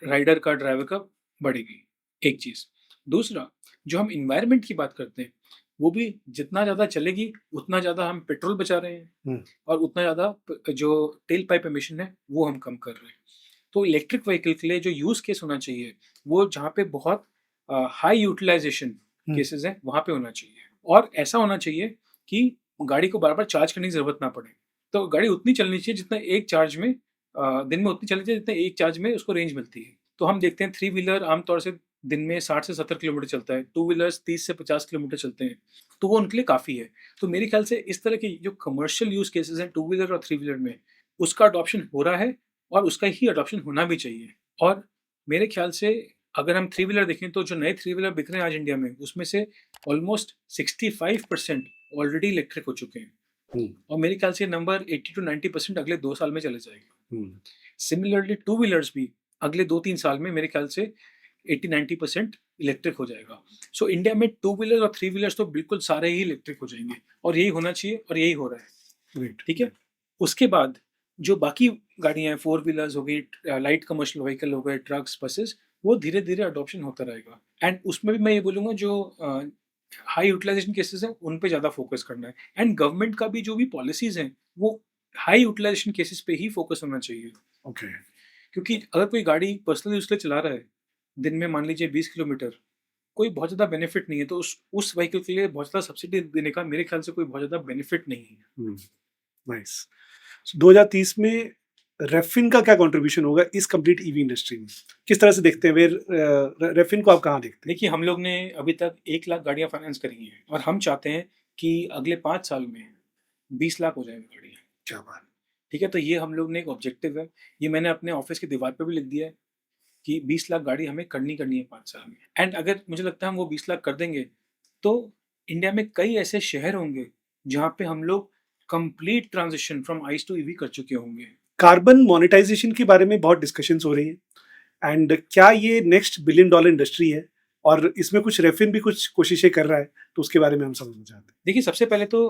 राइडर का, ड्राइवर का बढ़ेगी, एक चीज़। दूसरा, जो हम एनवायरनमेंट की बात करते हैं, वो भी जितना ज़्यादा चलेगी, उतना ज़्यादा हम पेट्रोल बचा रहे हैं, हुँ, और उतना ज़्यादा जो टेल पाइप एमिशन है, वो हम कम कर रहे हैं। तो इलेक्ट्रिक व्हीकल के लिए जो यूज़ केस होना चाहिए, वो जहाँ पे बहुत हाई यूटिलाइज़ेशन हुँ, केसेज़ हैं, वहाँ पे होना चाहिए। और ऐसा होना चाहिए कि गाड़ी को बार-बार चार्ज करने की ज़रूरत ना पड़े। तो गाड़ी उतनी चलनी चाहिए जितना एक चार्ज में दिन में उतनी चलनी चाहिए जितना एक चार्ज में उसको रेंज मिलती है। तो हम देखते हैं 3 व्हीलर आमतौर से दिन में 60 से 70 किलोमीटर चलता है, 2 व्हीलर्स 30 से 50 किलोमीटर चलते हैं, तो वो उनके लिए काफ़ी है। तो मेरे ख्याल से इस तरह के जो कमर्शियल यूज़ केसेज़ हैं 2 व्हीलर और 3 व्हीलर में, उसका अडॉप्शन हो रहा है और उसका ही अडॉप्शन होना भी चाहिए। और मेरे ख्याल से अगर हम 3 व्हीलर देखें तो जो नए 3 व्हीलर बिक रहे हैं आज इंडिया में, उसमें से ऑलमोस्ट 65% ऑलरेडी इलेक्ट्रिक हो चुके हैं, हुँ, और मेरे ख्याल से ये नंबर 80 टू 90% अगले 2 साल में चले जाएगा। हुँ, सिमिलरली 2 व्हीलर्स भी अगले 2-3 साल में मेरे ख्याल से 80-90% इलेक्ट्रिक हो जाएगा। सो इंडिया में 2 व्हीलर और 3 व्हीलर्स तो बिल्कुल सारे ही इलेक्ट्रिक हो जाएँगे, और यही होना चाहिए और यही हो रहा है, ग्रेट। ठीक है? उसके बाद जो बाकी गाड़ियाँ हैं, 4 व्हीलर्स हो गई, लाइट कमर्शियल व्हीकल हो गए, ट्रक्स, बसेस, वो धीरे-धीरे अडॉप्शन होता रहेगा। एंड उसमें भी मैं ये बोलूँगा जो हाई यूटिलाइज़ेशन केसेज़ हैं, उन पे ज़्यादा फ़ोकस करना है। एंड गवर्नमेंट का भी जो भी पॉलिसीज़ हैं, वो हाई यूटिलाइज़ेशन केसेज़ पे ही फ़ोकस होना चाहिए। ओके, क्योंकि अगर कोई गाड़ी पर्सनल यूज़ के लिए चला रहा है, दिन में मान लीजिए 20 किलोमीटर, कोई बहुत ज़्यादा बेनिफिट नहीं है, तो उस व्हीकल के लिए बहुत ज़्यादा सब्सिडी देने का मेरे ख्याल से कोई बहुत ज़्यादा बेनिफिट नहीं है। हुँ, नाइस। 2030 में रेफिन का क्या कंट्रीब्यूशन होगा इस कंप्लीट ईवी इंडस्ट्री में? किस तरह से देखते हैं रेफिन को आप कहाँ देखते हैं? देखिए, हम लोग ने अभी तक 1 लाख गाड़ियाँ फाइनेंस करी हैं, और हम चाहते हैं कि अगले 5 साल में 20 लाख हो जाएँ गाड़ियाँ। क्या बात! ठीक है? तो ये हम लोग ने एक ऑब्जेक्टिव है, ये मैंने अपने ऑफ़िस की दीवार पे भी लिख दिया है कि 20 लाख गाड़ी हमें करनी है 5 साल में। एंड अगर मुझे लगता है हम वो 20 लाख कर देंगे, तो इंडिया में कई ऐसे शहर होंगे, जहाँ पे हम लोग complete transition from ice to EV कर चुके होंगे। कार्बन मोनेटाइजेशन के बारे में बहुत डिस्कशंस हो रही हैं एंड क्या ये नेक्स्ट बिलियन डॉलर इंडस्ट्री है? और इसमें कुछ रेफिन भी कुछ कोशिशें कर रहा है, तो उसके बारे में हम समझना चाहते हैं। देखिए, सबसे पहले तो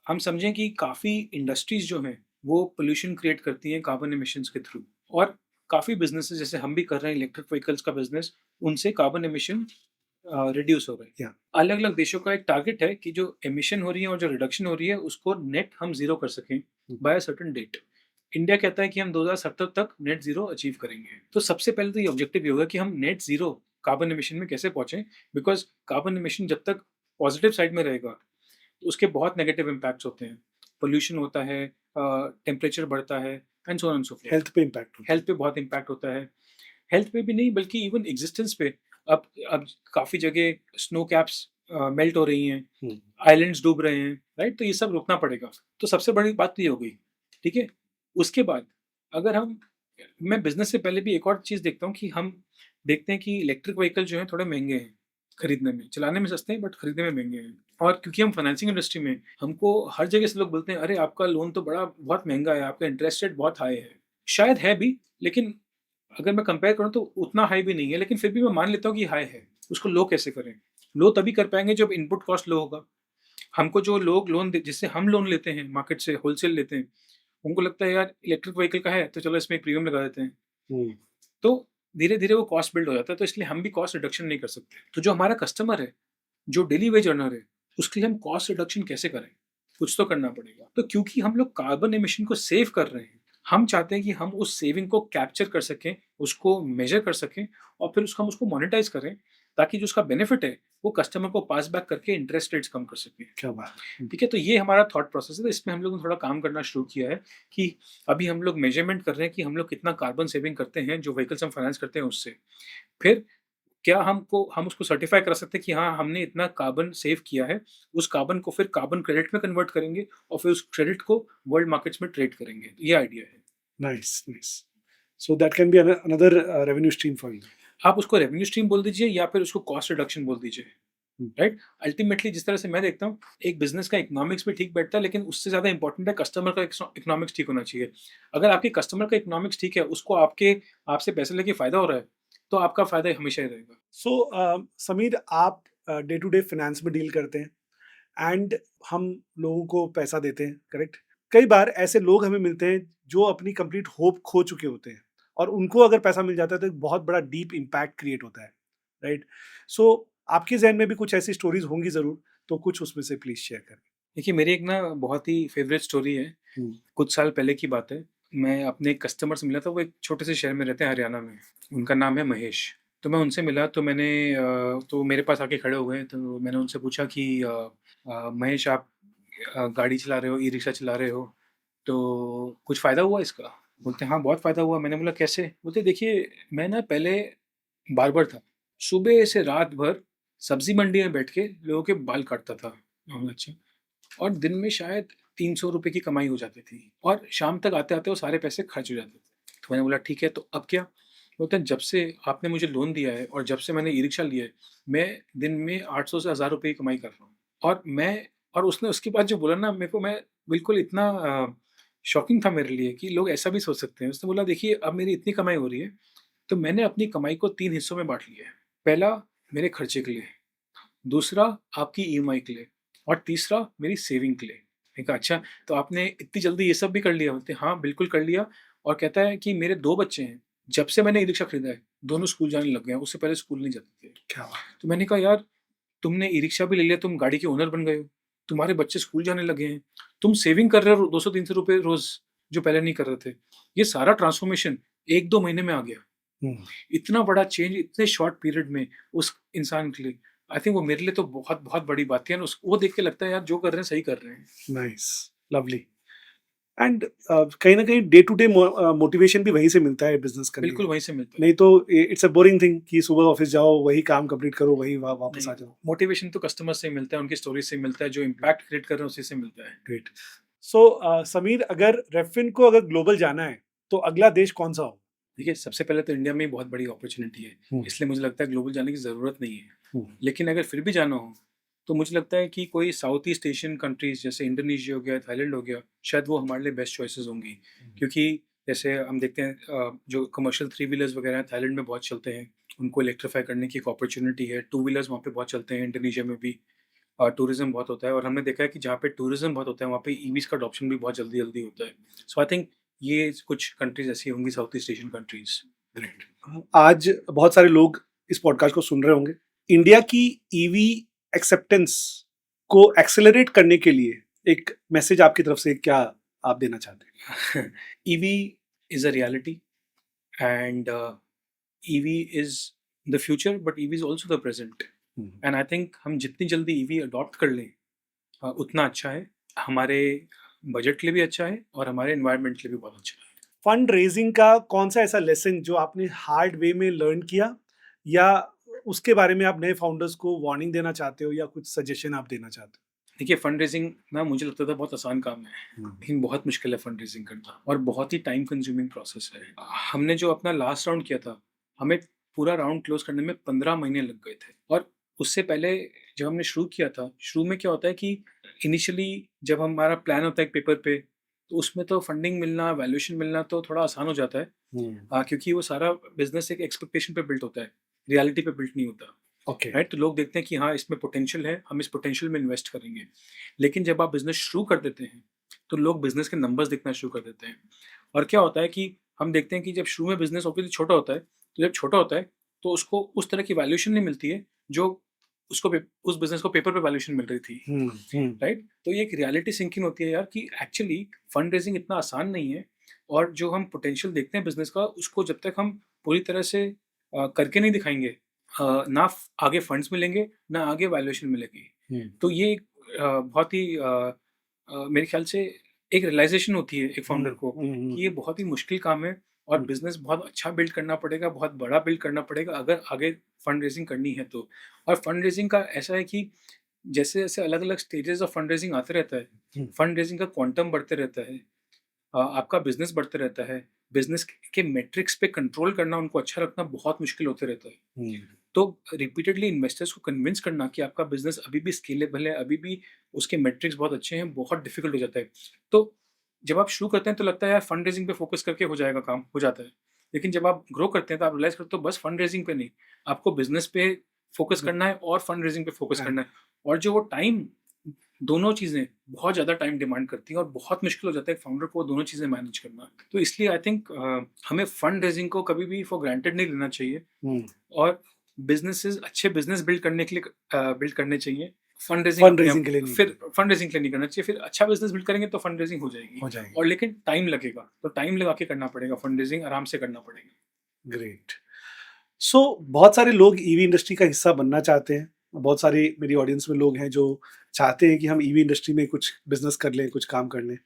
हम समझें कि काफ़ी इंडस्ट्रीज़ जो हैं, वो पॉल्यूशन क्रिएट करती हैं कार्बन एमिशंस के थ्रू, और काफ़ी बिज़नेसेस जैसे हम भी कर रहे हैं इलेक्ट्रिक व्हीकल्स का बिज़नेस, उनसे कार्बन एमिशन रिड्यूस हो रहे हैं। या अलग-अलग देशों का एक टारगेट है कि जो एमिशन हो रही है और जो रिडक्शन हो रही है, उसको नेट हम ज़ीरो कर सकें hmm, by a certain date. India कहता है कि हम 2070 तक नेट ज़ीरो अचीव करेंगे। तो सबसे पहले तो ये ऑब्जेक्टिव ये होगा कि हम नेट ज़ीरो कार्बन एमिशन में कैसे पहुँचे, बिकॉज़ कार्बन एमिशन जब तक पॉज़िटिव साइड में रहेगा, तो उसके बहुत नेगेटिव इम्पैक्ट्स होते हैं। पॉल्यूशन होता है, टेम्परेचर बढ़ता है, and so on and so fourth. Health पे इम्पैक्ट होता हेल्थ पे बहुत इम्पैक्ट होता है। हेल्थ पे भी नहीं, बल्कि इवन एग्जिस्टेंस पे। अब काफ़ी जगह स्नो कैप्स मेल्ट हो रही हैं, है। हुँ, आइलैंड्स डूब रहे हैं, राइट? तो ये सब रोकना पड़ेगा। तो सबसे बड़ी बात तो ये हो गई, ठीक है? उसके बाद अगर हम मैं बिज़नेस से पहले भी एक और चीज़ देखता हूँ कि हम देखते हैं कि इलेक्ट्रिक व्हीकल जो हैं थोड़े महँगे हैं खरीदने में। चलाने में सस्ते हैं, बट खरीदने में महँगे हैं। और क्योंकि हम फाइनेंसिंग इंडस्ट्री में, हमको हर जगह से लोग बोलते हैं, "अरे! आपका लोन तो बहुत महँगा है, आपका इंटरेस्ट रेट बहुत हाई है।" शायद है भी, लेकिन अगर मैं कंपेयर करूँ तो उतना हाई भी नहीं है, लेकिन फिर भी मैं मान लेता हूँ कि हाई है। उसको लो कैसे करें? लो तभी कर पाएँगे जब इनपुट कॉस्ट लो होगा। हमको जो लोग लोन दे जिससे हम लोन लेते हैं मार्केट से, होलसेल लेते हैं, उनको लगता है यार इलेक्ट्रिक व्हीकल का है, तो चलो इसमें एक प्रीमियम लगा देते हैं। हुँ, तो धीरे-धीरे वो कॉस्ट बिल्ड हो जाता है, तो इसलिए हम भी कॉस्ट रिडक्शन नहीं कर सकते। तो जो हमारा कस्टमर है, जो डेली वेज अर्नर है, उसके लिए हम कॉस्ट रिडक्शन कैसे करें? कुछ तो करना पड़ेगा। तो क्योंकि हम लोग कार्बन एमिशन को सेव कर रहे हैं, हम चाहते हैं कि हम उस सेविंग को कैप्चर कर सकें, उसको मेज़र कर सकें और फिर हम उसको मोनेटाइज़ करें, ताकि जो उसका बेनिफिट है, वो कस्टमर को पास बैक करके इंटरेस्ट रेट्स कम कर सकें। क्या बात है। ठीक है? तो ये हमारा थॉट प्रोसेस है, तो इसमें हम लोगों ने थोड़ा काम करना शुरू किया है कि अभी हम लोग मेज़रमेंट कर रहे हैं कि हम लोग कितना कार्बन सेविंग करते हैं, जो व्हीकल्स हम फाइनेंस करते हैं उससे। फिर क्या हम उसको सर्टिफ़ाई करा सकते हैं कि हाँ, हमने इतना कार्बन सेव किया है, उस कार्बन को फिर कार्बन क्रेडिट में कन्वर्ट करेंगे और फिर उस क्रेडिट को वर्ल्ड मार्केट्स में ट्रेड करेंगे। ये आइडिया है। Nice, nice. So that can be another revenue stream for you. आप उसको रेवेन्यू स्ट्रीम बोल दीजिए या फिर उसको कॉस्ट रिडक्शन बोल दीजिए, राइट? अल्टीमेटली जिस तरह से मैं देखता हूँ, एक बिज़नेस का इकोनॉमिक्स भी ठीक बैठता है, लेकिन उससे ज़्यादा इम्पोर्टेंट है कस्टमर का इकोनॉमिक्स ठीक होना चाहिए। अगर आपके कस्टमर का इकोनॉमिक्स ठीक है, उसको आपसे पैसे लेके फ़ायदा हो रहा है, तो आपका फ़ायदा हमेशा ही रहेगा। सो समीर, आप डे टू डे फाइनेंस में डील करते हैं एंड हम लोगों को पैसा देते हैं, करेक्ट? कई बार ऐसे लोग हमें मिलते हैं जो अपनी कंप्लीट होप खो चुके होते हैं और उनको अगर पैसा मिल जाता है तो एक बहुत बड़ा डीप इम्पैक्ट क्रिएट होता है, राइट? सो आपके ज़हन में भी कुछ ऐसी स्टोरीज होंगी ज़रूर, तो कुछ उसमें से प्लीज़ शेयर करें। देखिए, मेरी एक ना बहुत ही फ़ेवरेट स्टोरी है। हुँ, कुछ साल पहले की बात है। मैं अपने एक कस्टमर से मिला था, वो एक छोटे से शहर में रहते हैं हरियाणा में। उनका नाम है महेश। तो मैं उनसे मिला तो तो मेरे पास आके खड़े हो गए, तो मैंने उनसे पूछा कि महेश, आप गाड़ी चला रहे हो, ई-रिक्शा चला रहे हो, तो कुछ फ़ायदा हुआ इसका? बोलते हैं, हाँ, बहुत फ़ायदा हुआ। मैंने बोला, कैसे? बोलते, देखिए, मैं ना पहले बार्बर था। सुबह से रात भर सब्ज़ी मंडी में बैठ के लोगों के बाल काटता था। मैं बोला, अच्छा। और दिन में शायद ₹300 की कमाई हो जाती थी और शाम तक आते-आते वो सारे पैसे खर्च हो जाते थे। तो मैंने बोला, ठीक है, तो अब क्या? बोलते हैं, जब से आपने मुझे लोन दिया है और जब से मैंने ई-रिक्शा लिया है, मैं दिन में 800 से ₹1000 की कमाई कर रहा हूँ। और मैं और उसने उसके बाद जो बोला ना, मेरे को मैं बिल्कुल इतना शॉकिंग था मेरे लिए कि लोग ऐसा भी सोच सकते हैं। उसने बोला, देखिए, अब मेरी इतनी कमाई हो रही है, तो मैंने अपनी कमाई को 3 हिस्सों में बाँट लिया है। पहला मेरे खर्चे के लिए, दूसरा आपकी ईएमआई के लिए और तीसरा मेरी सेविंग के लिए। मैंने कहा, अच्छा, तो आपने इतनी जल्दी ये सब भी कर लिया? बोलते हैं, हाँ, बिल्कुल कर लिया। और कहता है कि मेरे 2 बच्चे हैं, जब से मैंने ई-रिक्शा खरीदा है, दोनों स्कूल जाने लग गए हैं, उससे पहले स्कूल नहीं जाते थे। क्या बात! तो मैंने कहा, यार, तुमने ई-रिक्शा भी ले लिया, तुम गाड़ी के ओनर बन गए हो, तुम्हारे बच्चे स्कूल जाने लगे हैं, तुम सेविंग कर रहे हो ₹200-300 रोज़, जो पहले नहीं कर रहे थे। ये सारा ट्रांसफ़ॉर्मेशन 1-2 महीने में आ गया। हुँ, इतना बड़ा चेंज इतने शॉर्ट पीरियड में उस इंसान के लिए, आई थिंक वो मेरे लिए तो बहुत बहुत बड़ी बात थी। एंड वो देख के लगता है, यार, जो कर रहे हैं सही कर रहे हैं। Nice, lovely. एंड कहीं न कहीं डे टू डे मोटिवेशन भी वहीं से मिलता है बिज़नेस करने बिल्कुल का। वहीं से मिलता है। नहीं तो इट्स अ बोरिंग थिंग कि सुबह ऑफ़िस जाओ, वही काम कंप्लीट करो, वही वापस नहीं, आ जाओ। मोटिवेशन तो कस्टमर से ही मिलता है, उनकी स्टोरी से मिलता है, जो इम्पैक्ट क्रिएट कर रहे हैं उसी से मिलता है। ग्रेट। सो समीर, अगर रेफिन को अगर ग्लोबल जाना है, तो अगला देश कौन-सा हो? देखिए, सबसे पहले तो इंडिया में ही बहुत बड़ी अपॉर्च्युनिटी है, हुँ, इसलिए मुझे लगता है ग्लोबल जाने की ज़रूरत नहीं है। हुँ, लेकिन अगर फिर भी जाना हो, तो मुझे लगता है कि कोई साउथ ईस्ट एशियन कंट्रीज़ जैसे इंडोनेशिया हो गया, थाईलैंड हो गया, शायद वो हमारे लिए बेस्ट चॉइसेस होंगी। क्योंकि जैसे हम देखते हैं, जो कमर्शियल थ्री व्हीलर्स वगैरह हैं, थाईलैंड में बहुत चलते हैं, उनको इलेक्ट्रीफाई करने की एक अपॉर्च्युनिटी है। टू व्हीलर्स वहाँ पे बहुत चलते हैं, इंडोनेशिया में भी। टूरिज़्म बहुत होता है और हमने देखा है कि जहाँ पे टूरिज़्म बहुत होता है, वहाँ पे ईवीज़ का अडॉप्शन भी बहुत जल्दी-जल्दी होता है। सो आई थिंक ये कुछ कंट्रीज़ ऐसी होंगी, south east Asian countries. Great. आज बहुत सारे लोग इस पॉडकास्ट को सुन रहे होंगे। इंडिया की ईवी एक्सेप्टेंस को एक्सेलरेट करने के लिए एक मैसेज आपकी तरफ से क्या आप देना चाहते हैं? EV is a reality and EV is the future, but EV is also the present. Hmm, and I think हम जितनी जल्दी ईवी अडॉप्ट कर लें, उतना अच्छा है। हमारे बजट के लिए भी अच्छा है और हमारे एनवायरनमेंट के लिए भी बहुत अच्छा है। फंड रेज़िंग का कौन-सा ऐसा लेसन जो आपने हार्ड वे में लर्न किया, या उसके बारे में आप नए फाउंडर्स को वार्निंग देना चाहते हो या कुछ सजेशन आप देना चाहते देखिए, फंड रेज़िंग ना मुझे लगता था बहुत आसान काम है, हो? लेकिन बहुत मुश्किल है फंड रेज़िंग करना और बहुत ही टाइम कंज्यूमिंग प्रोसेस है। हमने जो अपना लास्ट राउंड किया था, हमें पूरा राउंड क्लोज़ करने में 15 महीने लग गए थे और उससे पहले जब हमने शुरू किया था, शुरू में क्या होता है कि इनिशियली जब हमारा प्लान होता है एक पेपर पे, तो उसमें तो फंडिंग मिलना, वैल्यूएशन मिलना तो थोड़ा आसान हो जाता है। हुँ, क्योंकि वो सारा बिज़नेस एक एक्सपेक्टेशन पे बिल्ट होता है, रियलिटी पे बिल्ट नहीं होता। ओके। राइट? तो लोग देखते हैं कि हाँ, इसमें पोटेंशियल है, हम इस पोटेंशियल में इन्वेस्ट करेंगे। लेकिन जब आप बिज़नेस शुरू कर देते हैं, तो लोग बिज़नेस के नंबर्स देखना शुरू कर देते हैं। और क्या होता है कि हम देखते हैं कि जब शुरू में बिज़नेस ऑब्वियसली छोटा होता है, तो जब छोटा होता है, तो उसको उस तरह की वैल्यूएशन नहीं मिलती है, जो उस बिज़नेस को पेपर पे वैल्यूएशन मिल रही थी। हुँ, हुँ, राइट? तो ये एक रियलिटी सिंकिंग होती है यार कि एक्चुअली फंड रेज़िंग इतना आसान नहीं है और जो हम पोटेंशियल देखते हैं बिज़नेस का, उसको जब तक हम पूरी तरह से करके नहीं दिखाएँगे, ना आगे फंड्स मिलेंगे, ना आगे वैल्यूएशन मिलेगी। तो ये एक बहुत ही मेरे ख्याल से एक रियलाइज़ेशन होती है एक फाउंडर को कि ये बहुत ही मुश्किल काम है और बिज़नेस बहुत अच्छा बिल्ड करना पड़ेगा, बहुत बड़ा बिल्ड करना पड़ेगा अगर आगे फंड रेज़िंग करनी है तो। और फंड रेज़िंग का ऐसा है कि जैसे-जैसे अलग-अलग स्टेजेस ऑफ फंड रेज़िंग आते रहता है, फंड रेज़िंग का क्वांटम बढ़ते रहता है, आपका बिज़नेस बढ़ते रहता है, बिज़नेस के मेट्रिक्स पे कंट्रोल करना, उनको अच्छा रखना बहुत मुश्किल होते रहता है। तो रिपीटेडली इन्वेस्टर्स को कन्विंस करना कि आपका बिज़नेस अभी भी स्केलेबल है, अभी भी उसके मेट्रिक्स बहुत अच्छे हैं, बहुत डिफ़िकल्ट हो जाता है। तो जब आप शुरू करते हैं तो लगता है यार फंड रेज़िंग पे फ़ोकस करके हो जाएगा काम, हो जाता है। लेकिन जब आप ग्रो करते हैं तो आप रियलाइज़ करते हो बस फंड रेज़िंग पे नहीं, आपको बिज़नेस पे फ़ोकस करना है और फंड रेज़िंग पे फ़ोकस करना है। और जो वो टाइम, दोनों चीज़ें बहुत ज़्यादा टाइम डिमांड करती हैं और बहुत मुश्किल हो जाता है एक फाउंडर को दोनों चीज़ें मैनेज करना। तो इसलिए आई थिंक हमें फंड रेज़िंग को कभी भी फॉर ग्रांटेड नहीं लेना चाहिए और बिज़नेसेस अच्छे बिज़नेस बिल्ड करने के लिए बिल्ड करने चाहिए। फंड रेज़िंग फंड अपने आप, रेजिंग के लिए नहीं। फिर फंड रेज़िंग के लिए नहीं करना चाहिए, फिर अच्छा बिज़नेस बिल्ड करेंगे तो फंड रेज़िंग हो जाएगी। हो जाएगी। और लेकिन टाइम लगेगा, तो टाइम लगा के करना पड़ेगा, फंड रेज़िंग आराम से करना पड़ेगा। ग्रेट। सो बहुत सारे लोग ईवी इंडस्ट्री का हिस्सा बनना चाहते हैं। बहुत सारे मेरी ऑडियंस में लोग हैं जो चाहते हैं कि हम ईवी इंडस्ट्री में कुछ बिजनेस कर लें, कुछ काम कर लें,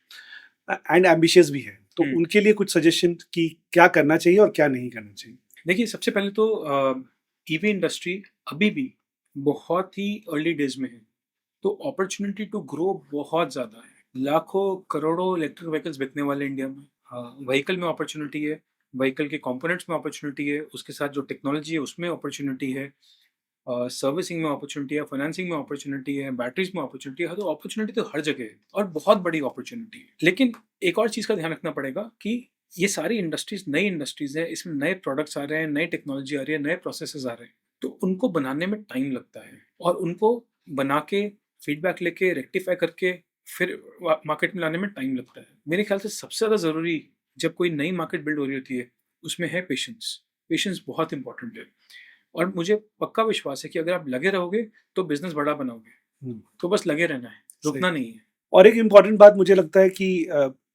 एंड एम्बिशियस भी है। तो हुँ। उनके लिए कुछ सजेशन कि क्या करना चाहिए और क्या नहीं करना चाहिए? देखिए, सबसे पहले तो ईवी इंडस्ट्री अभी भी बहुत ही अर्ली डेज़ में है, तो अपॉर्च्युनिटी टू ग्रो बहुत ज़्यादा है। लाखों, करोड़ों इलेक्ट्रिक व्हीकल्स बिकने वाले हैं इंडिया में। व्हीकल में अपॉर्च्युनिटी है, व्हीकल के कंपोनेंट्स में अपॉर्च्युनिटी है, उसके साथ जो टेक्नोलॉजी है उसमें अपॉर्च्युनिटी है, सर्विसिंग में अपॉर्च्युनिटी है, फाइनेंसिंग में अपॉर्च्युनिटी है, बैटरीज़ में अपॉर्च्युनिटी है, तो अपॉर्च्युनिटी तो हर जगह है और बहुत बड़ी अपॉर्च्युनिटी है। लेकिन एक और चीज़ का ध्यान रखना पड़ेगा कि ये सारी इंडस्ट्रीज़ नई इंडस्ट्रीज़ है, इसमें नए प्रोडक्ट्स आ रहे हैं, नई टेक्नोलॉजी आ रही है, नए प्रोसेसेस आ रहे हैं, तो उनको बनाने में टाइम लगता है और उनको बना के, फीडबैक लेके, रेक्टिफ़ाई करके फिर मार्केट में लाने में टाइम लगता है। मेरे ख्याल से सबसे ज़्यादा ज़रूरी जब कोई नई मार्केट बिल्ड हो रही होती है, उसमें है पेशेंस। पेशेंस बहुत इंपॉर्टेंट है और मुझे पक्का विश्वास है कि अगर आप लगे रहोगे, तो बिज़नेस बड़ा बनाओगे। तो बस लगे रहना है, सही। रुकना नहीं है। और एक इम्पॉर्टेंट बात मुझे लगता है कि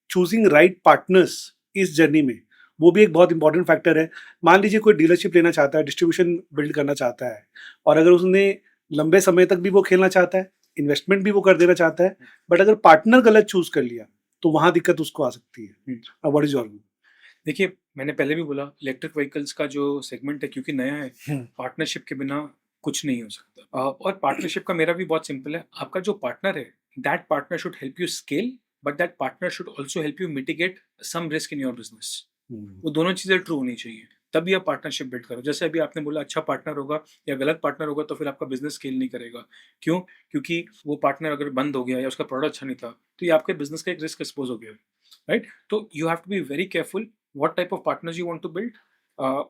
चूजिंग राइट पार्टनर्स इस जर्नी में, वो भी एक बहुत इंपॉर्टेंट फैक्टर है। मान लीजिए कोई डीलरशिप लेना चाहता है, डिस्ट्रीब्यूशन बिल्ड करना चाहता है, और अगर उसने लंबे समय तक भी वो खेलना चाहता है, इन्वेस्टमेंट भी वो कर देना चाहता है, बट अगर पार्टनर गलत चूज कर लिया तो वहां दिक्कत उसको आ सकती है। What is your view? देखिए, मैंने पहले भी बोला इलेक्ट्रिक व्हीकल्स का जो सेगमेंट है क्योंकि नया है, हम्म। पार्टनरशिप के बिना कुछ नहीं हो सकता। और पार्टनरशिप का मेरा भी बहुत सिंपल है, आपका जो पार्टनर है, that partner should help you scale, but that partner should also help you mitigate some risk in your business. वो दोनों चीज़ें ट्रू होनी चाहिए, तभी आप पार्टनरशिप बिल्ड करो। जैसे अभी आपने बोला अच्छा पार्टनर होगा या गलत पार्टनर होगा तो फिर आपका बिज़नेस स्केल नहीं करेगा। क्यों? क्योंकि वो पार्टनर अगर बंद हो गया या उसका प्रोडक्ट अच्छा नहीं था, तो ये आपके बिज़नेस का एक रिस्क एक्सपोज़ हो गया, राइट? तो you have to be very careful what type of partners you want to build,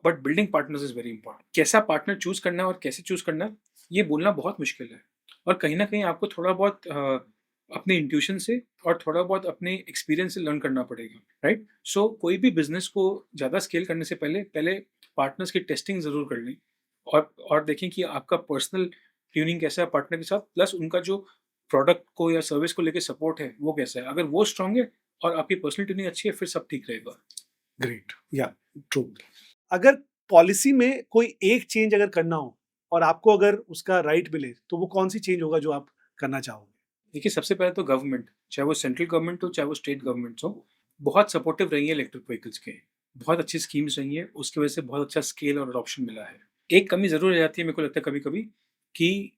but building partners is very important. कैसा पार्टनर चूज़ करना है और कैसे चूज़ करना है, ये बोलना बहुत मुश्किल है और कहीं न कहीं आपको थोड़ा बहुत अपने इंट्यूशन से और थोड़ा बहुत अपने एक्सपीरियंस से लर्न करना पड़ेगा, राइट? सो कोई भी बिज़नेस को ज़्यादा स्केल करने से पहले पहले पार्टनर्स की टेस्टिंग ज़रूर कर लें और देखें कि आपका पर्सनल ट्यूनिंग कैसा है पार्टनर के साथ, प्लस उनका जो प्रोडक्ट को या सर्विस को लेके सपोर्ट है, वो कैसा है। अगर वो स्ट्रॉन्ग है और आपकी पर्सनल ट्यूनिंग अच्छी है, फिर सब ठीक रहेगा। ग्रेट, या ट्रू। अगर पॉलिसी में कोई एक चेंज अगर करना हो और आपको अगर उसका राइट मिले, तो वो कौन सी चेंज होगा जो आप करना चाहोगे? देखिए, सबसे पहले तो गवर्नमेंट, चाहे वो सेंट्रल गवर्नमेंट हो, चाहे वो स्टेट गवर्नमेंट्स हो, बहुत सपोर्टिव रही है इलेक्ट्रिक व्हीकल्स के। बहुत अच्छी स्कीम्स रही हैं, उसकी वजह से बहुत अच्छा स्केल और अडॉप्शन मिला है। एक कमी ज़रूर रह जाती है मेरे को लगता है कभी-कभी कि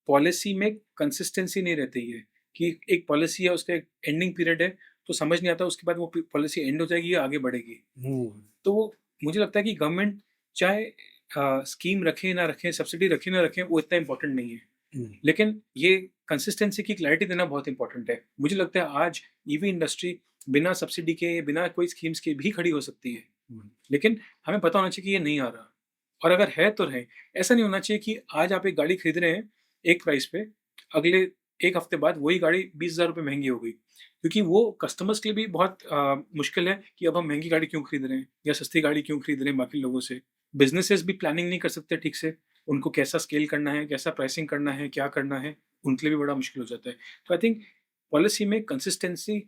पॉलिसी में कंसिस्टेंसी नहीं रहती है कि एक पॉलिसी है, उसका एक एंडिंग पीरियड है, तो समझ नहीं आता उसके बाद वो पॉलिसी एंड हो जाएगी या आगे बढ़ेगी। तो वो मुझे लगता है कि गवर्नमेंट चाहे स्कीम रखें ना रखें, सब्सिडी रखें ना रखें, वो इतना इम्पोर्टेंट नहीं है। लेकिन ये कंसिस्टेंसी की क्लैरिटी देना बहुत इम्पोर्टेंट है। मुझे लगता है आज ईवी इंडस्ट्री बिना सब्सिडी के, बिना कोई स्कीम्स के भी खड़ी हो सकती है। लेकिन हमें पता होना चाहिए कि ये नहीं आ रहा और अगर है तो रहे। ऐसा नहीं होना चाहिए कि आज आप एक गाड़ी खरीद रहे हैं एक प्राइस पे, अगले 1 हफ्ते बाद वही गाड़ी 20,000 रुपए महँगी हो गई। क्योंकि वो कस्टमर्स के लिए भी बहुत मुश्किल है कि अब हम महँगी गाड़ी क्यों खरीद रहे हैं या सस्ती गाड़ी क्यों खरीद रहे हैं बाकी लोगों से। बिज़नेसेस भी प्लानिंग नहीं कर सकते ठीक से, उनको कैसा स्केल करना है, कैसा प्राइसिंग करना है, क्या करना है, उनके लिए भी बड़ा मुश्किल हो जाता है। तो आई थिंक पॉलिसी में consistency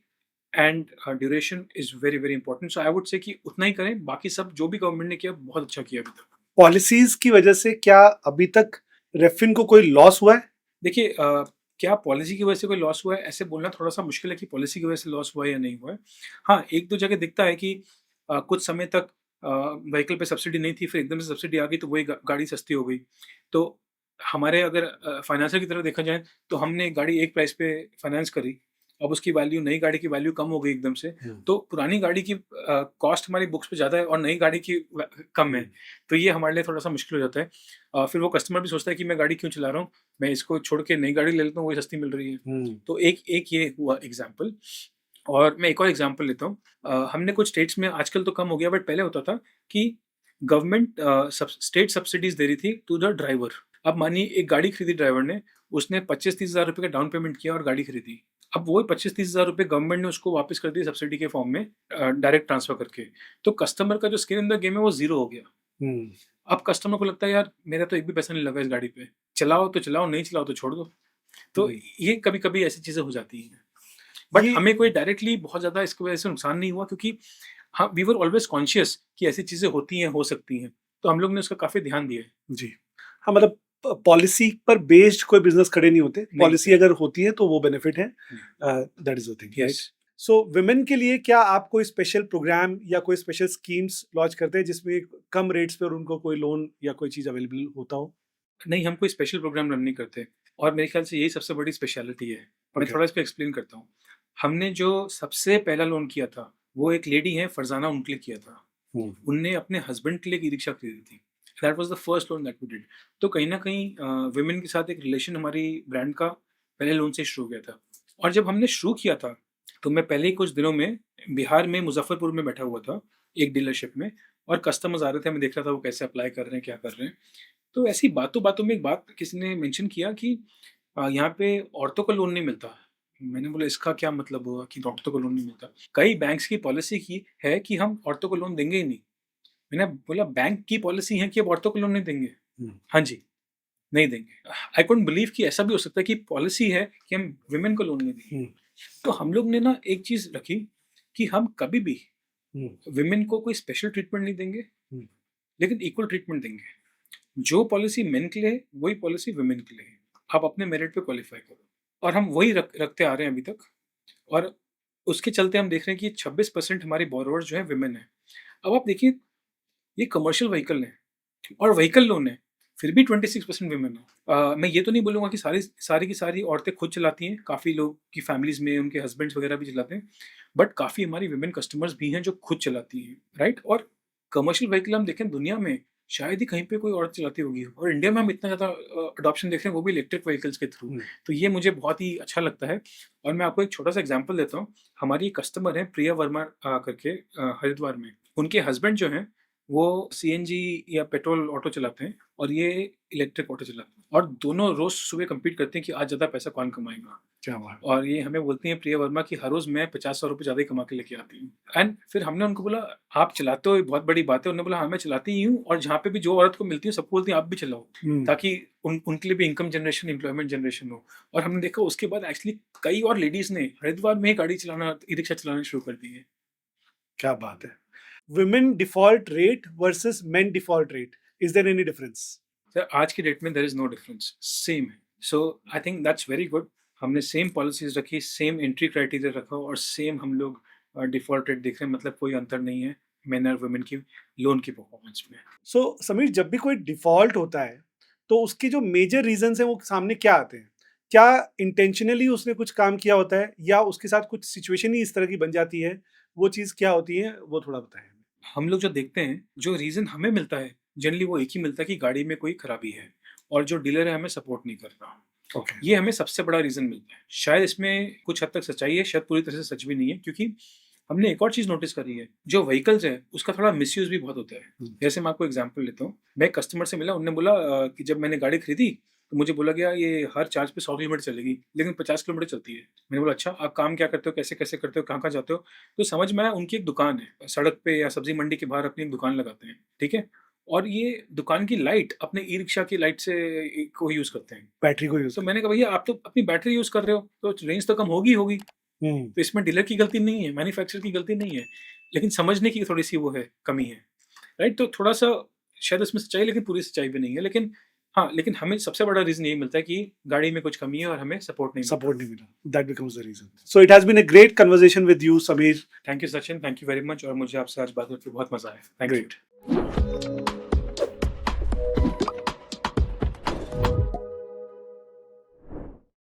and duration is very, very important. So I would say कि उतना ही करें, बाकी सब जो भी गवर्नमेंट ने किया बहुत अच्छा किया अभी तक। पॉलिसीज की वजह से क्या अभी तक रेफिन को कोई लॉस हुआ है? देखिए क्या पॉलिसी की वजह से कोई लॉस हुआ है, ऐसे बोलना थोड़ा-सा मुश्किल है कि पॉलिसी की वजह से लॉस हुआ है या नहीं हुआ है। हाँ, 1-2 जगह दिखता है कि कुछ समय तक अ, व्हीकल पे सब्सिडी नहीं थी, फिर एकदम से सब्सिडी आ गई तो वही गाड़ी सस्ती हो गई। तो हमारे अगर फाइनेंसर की तरफ देखा जाए तो हमने गाड़ी एक प्राइस पे फाइनेंस करी, अब उसकी वैल्यू नई गाड़ी की वैल्यू कम हो गई एकदम से, तो पुरानी गाड़ी की कॉस्ट हमारी बुक्स पे ज़्यादा है और नई गाड़ी की कम है। तो ये हमारे लिए थोड़ा-सा मुश्किल हो जाता है। फिर वो कस्टमर भी सोचता है कि मैं गाड़ी क्यों चला रहा हूँ, मैं इसको छोड़ के नई गाड़ी ले लेता हूँ, वही सस्ती मिल रही है। तो एक एक ये हुआ एग्ज़ाम्पल। और मैं एक और एग्ज़ाम्पल लेता हूँ। हमने कुछ स्टेट्स में आजकल तो कम हो गया बट पहले होता था कि गवर्नमेंट स्टेट सब्सिडीज़ दे रही थी टू ड ड्राइवर। अब मानिए एक गाड़ी खरीदी ड्राइवर ने, उसने 25-30 हज़ार रुपए का डाउन पेमेंट किया और गाड़ी खरीदी। अब वही 25-30 हज़ार रुपए गवर्नमेंट ने उसको वापस कर दिए सब्सिडी के फॉर्म में डायरेक्ट ट्रांसफ़र करके। तो कस्टमर का जो स्किन इन द गेम है वो ज़ीरो हो गया। अब कस्टमर को लगता है यार मेरा तो एक भी पैसा नहीं लगा इस गाड़ी पे। चलाओ तो चलाओ, नहीं चलाओ तो छोड़ दो। तो ये कभी-कभी ऐसी चीज़ें हो जाती हैं। बट ये हमें कोई डायरेक्टली बहुत ज़्यादा इसकी वजह से नुकसान नहीं हुआ क्योंकि हाँ, वी वर ऑलवेज़ कॉन्शियस कि ऐसी चीज़ें होती हैं, हो सकती हैं। तो हम लोग ने उसका काफ़ी ध्यान दिया है। जी। हाँ, मतलब पॉलिसी पर बेस्ड कोई बिज़नेस खड़े नहीं होते। नहीं पॉलिसी होते। अगर होती है तो वो बेनिफिट है। Hmm. That is the thing, right? Yes. So women के लिए क्या आप कोई स्पेशल प्रोग्राम या कोई स्पेशल स्कीम्स लॉन्च करते हैं जिसमें कम रेट्स पर उनको कोई लोन या कोई चीज़ अवेलेबल होता हो? नहीं, हम कोई स्पेशल प्रोग्राम रन नहीं करते और मेरे ख़्याल से यही सबसे बड़ी स्पेशलिटी है। मैं ओके। थोड़ा इसको एक्सप्लेन करता हूँ। हमने जो सबसे पहला लोन किया था, वो एक लेडी हैं फरज़ाना, उनके लिए किया था। हुँ, उनने अपने हस्बैंड के लिए एक ई-रिक्शा खरीदी थी। That was the first loan that we did. तो कहीं न कहीं वुमेन के साथ एक रिलेशन हमारी ब्रांड का पहले लोन से शुरू हो गया था। और जब हमने शुरू किया था, तो मैं पहले ही कुछ दिनों में बिहार में मुज़फ्फरपुर में बैठा हुआ था, एक डीलरशिप में, और कस्टमर्स आ रहे थे, मैं देख रहा था वो कैसे अप्लाई कर रहे हैं, क्या कर रहे हैं। तो ऐसी बातों-बातों में एक बात किसी ने मेंशन किया कि यहाँ पे औरतों को लोन नहीं मिलता। मैंने बोला इसका क्या मतलब हुआ कि औरतों को लोन नहीं मिलता? कई बैंक्स की पॉलिसी की है कि हम औरतों को लोन देंगे ही नहीं। मैंने बोला बैंक की पॉलिसी है कि अब औरतों को लोन नहीं देंगे? हुँ, हाँ जी, नहीं देंगे। आई कुडन्ट बिलीव कि ऐसा भी हो सकता है कि पॉलिसी है कि हम वुमेन को लोन नहीं देंगे। हुँ, तो हम लोग ने ना एक चीज़ रखी कि हम कभी भी हुँ, वुमेन को कोई स्पेशल ट्रीटमेंट नहीं देंगे, हुँ, लेकिन इक्वल ट्रीटमेंट देंगे। जो पॉलिसी मेन के लिए है, वही पॉलिसी वुमेन के लिए है। आप अपने मेरिट पे क्वालिफ़ाई करो। और हम वही रखते आ रहे हैं अभी तक, और उसके चलते हम देख रहे हैं कि 26% हमारे बोरोवर्स जो हैं वुमेन हैं। अब आप देखिए, ये कमर्शियल व्हीकल है और व्हीकल लोन है, फिर भी 26% वुमेन है। मैं ये तो नहीं बोलूँगा कि सारी की सारी औरतें खुद चलाती हैं, काफ़ी लोग की फैमिलीज़ में उनके हस्बैंड्स वगैरह भी चलाते हैं, बट काफ़ी हमारी वुमेन कस्टमर्स भी हैं जो खुद चलाती हैं, राइट? और कमर्शियल व्हीकल हम देखें दुनिया में शायद ही कहीं पे कोई औरत चलाती होगी, और इंडिया में हम इतना ज़्यादा अडॉप्शन देख रहे हैं, वो भी इलेक्ट्रिक व्हीकल्स के थ्रू। हुँ, तो ये मुझे बहुत ही अच्छा लगता है। और मैं आपको एक छोटा-सा एग्ज़ाम्पल देता हूँ। हमारी कस्टमर हैं प्रिया वर्मा करके, हरिद्वार में। उनके हस्बैंड जो हैं वो सीएनजी या पेट्रोल ऑटो चलाते हैं और ये इलेक्ट्रिक ऑटो चलाते हैं, और दोनों रोज़ सुबह कम्पीट करते हैं कि आज ज़्यादा पैसा कौन कमाएगा। क्या बात और ये हमें बोलती हैं प्रिया वर्मा कि हर रोज़ मैं 50-100 रुपए ज़्यादा ही कमा के लेके आती हूँ। एंड फिर हमने उनको बोला, आप चलाते हो, ये बहुत बड़ी बात है। उन्होंने बोला, हाँ, मैं चलाती ही हूँ, और जहाँ पे भी जो औरत को मिलती है सबको बोलती हैं आप भी चलाओ, हुँ, ताकि उनके लिए भी इनकम जनरेशन, एम्प्लॉयमेंट जनरेशन हो। और हमने देखा उसके बाद एक्चुअली कई और लेडीज़ ने हरिद्वार में ही गाड़ी चलाना, ई-रिक्शा चलाना शुरू कर दी है। क्या बात है! Women default rate versus men default rate, is there any difference? Sir आज की डेट में there is no difference, same है। So I think that's very good. हमने सेम पॉलिसीज़ रखी, सेम एंट्री क्राइटेरिया रखा, और सेम हम लोग डिफ़ॉल्ट रेट देख रहे हैं, मतलब कोई अंतर नहीं है मेन और वुमेन की लोन की परफॉर्मेंस में। सो समीर, जब भी कोई डिफ़ॉल्ट होता है, तो उसके जो मेजर रीज़न्स हैं वो सामने क्या आते हैं? क्या इंटेंशनली उसने कुछ काम किया होता है या उसके साथ कुछ सिचुएशन ही इस तरह की बन जाती है? वो चीज़ क्या होती है, वो थोड़ा बताएँ हमें? हम लोग जो देखते हैं, जो रीज़न हमें मिलता है, जनरली वो एक ही मिलता है कि गाड़ी में कोई खराबी है और जो डीलर है हमें सपोर्ट नहीं कर रहा। ओके। ये हमें सबसे बड़ा रीज़न मिलता है। शायद इसमें कुछ हद तक सच्चाई है, शायद पूरी तरह से सच भी नहीं है, क्योंकि हमने एक और चीज़ नोटिस करी है, जो व्हीकल्स है, उसका थोड़ा मिसयूज़ भी बहुत होता है। हुँ, जैसे मैं आपको एग्ज़ाम्पल लेता हूँ, मैं एक कस्टमर से मिला, उन्होंने बोला कि जब मैंने गाड़ी खरीदी, तो मुझे बोला गया ये हर चार्ज पे 100 किलोमीटर चलेगी, लेकिन 50 किलोमीटर चलती है। मैंने बोला अच्छा, आप काम क्या करते हो? कैसे-कैसे करते हो? कहाँ-कहाँ जाते हो? तो समझ में आया उनकी एक दुकान है, सड़क पे या सब्ज़ी मंडी के बाहर अपनी एक दुकान लगाते हैं, ठीक है? और ये दुकान की लाइट अपने ई-रिक्शा की लाइट से को यूज़ करते हैं। बैटरी को यूज़ तो कर मैंने कहा भैया आप तो अपनी बैटरी यूज़ कर रहे हो, तो रेंज तो कम होगी ही होगी। तो इसमें डीलर की गलती नहीं है, मैन्युफैक्चरर की गलती नहीं है, लेकिन समझने की थोड़ी-सी वो है, कमी है, राइट? तो थोड़ा-सा शायद उसमें सच्चाई, लेकिन पूरी सच्चाई भी नहीं है। लेकिन हाँ, लेकिन हमें सबसे बड़ा रीज़न यही मिलता है कि गाड़ी में कुछ कमी है और हमें सपोर्ट नहीं मिलता। सपोर्ट नहीं मिला, that becomes the reason. So it has been a great conversation with you Sameer. Thank you Sachin, thank you very much, और मुझे आपसे आज बात करके बहुत मज़ा आया। Thank you. ग्रेट।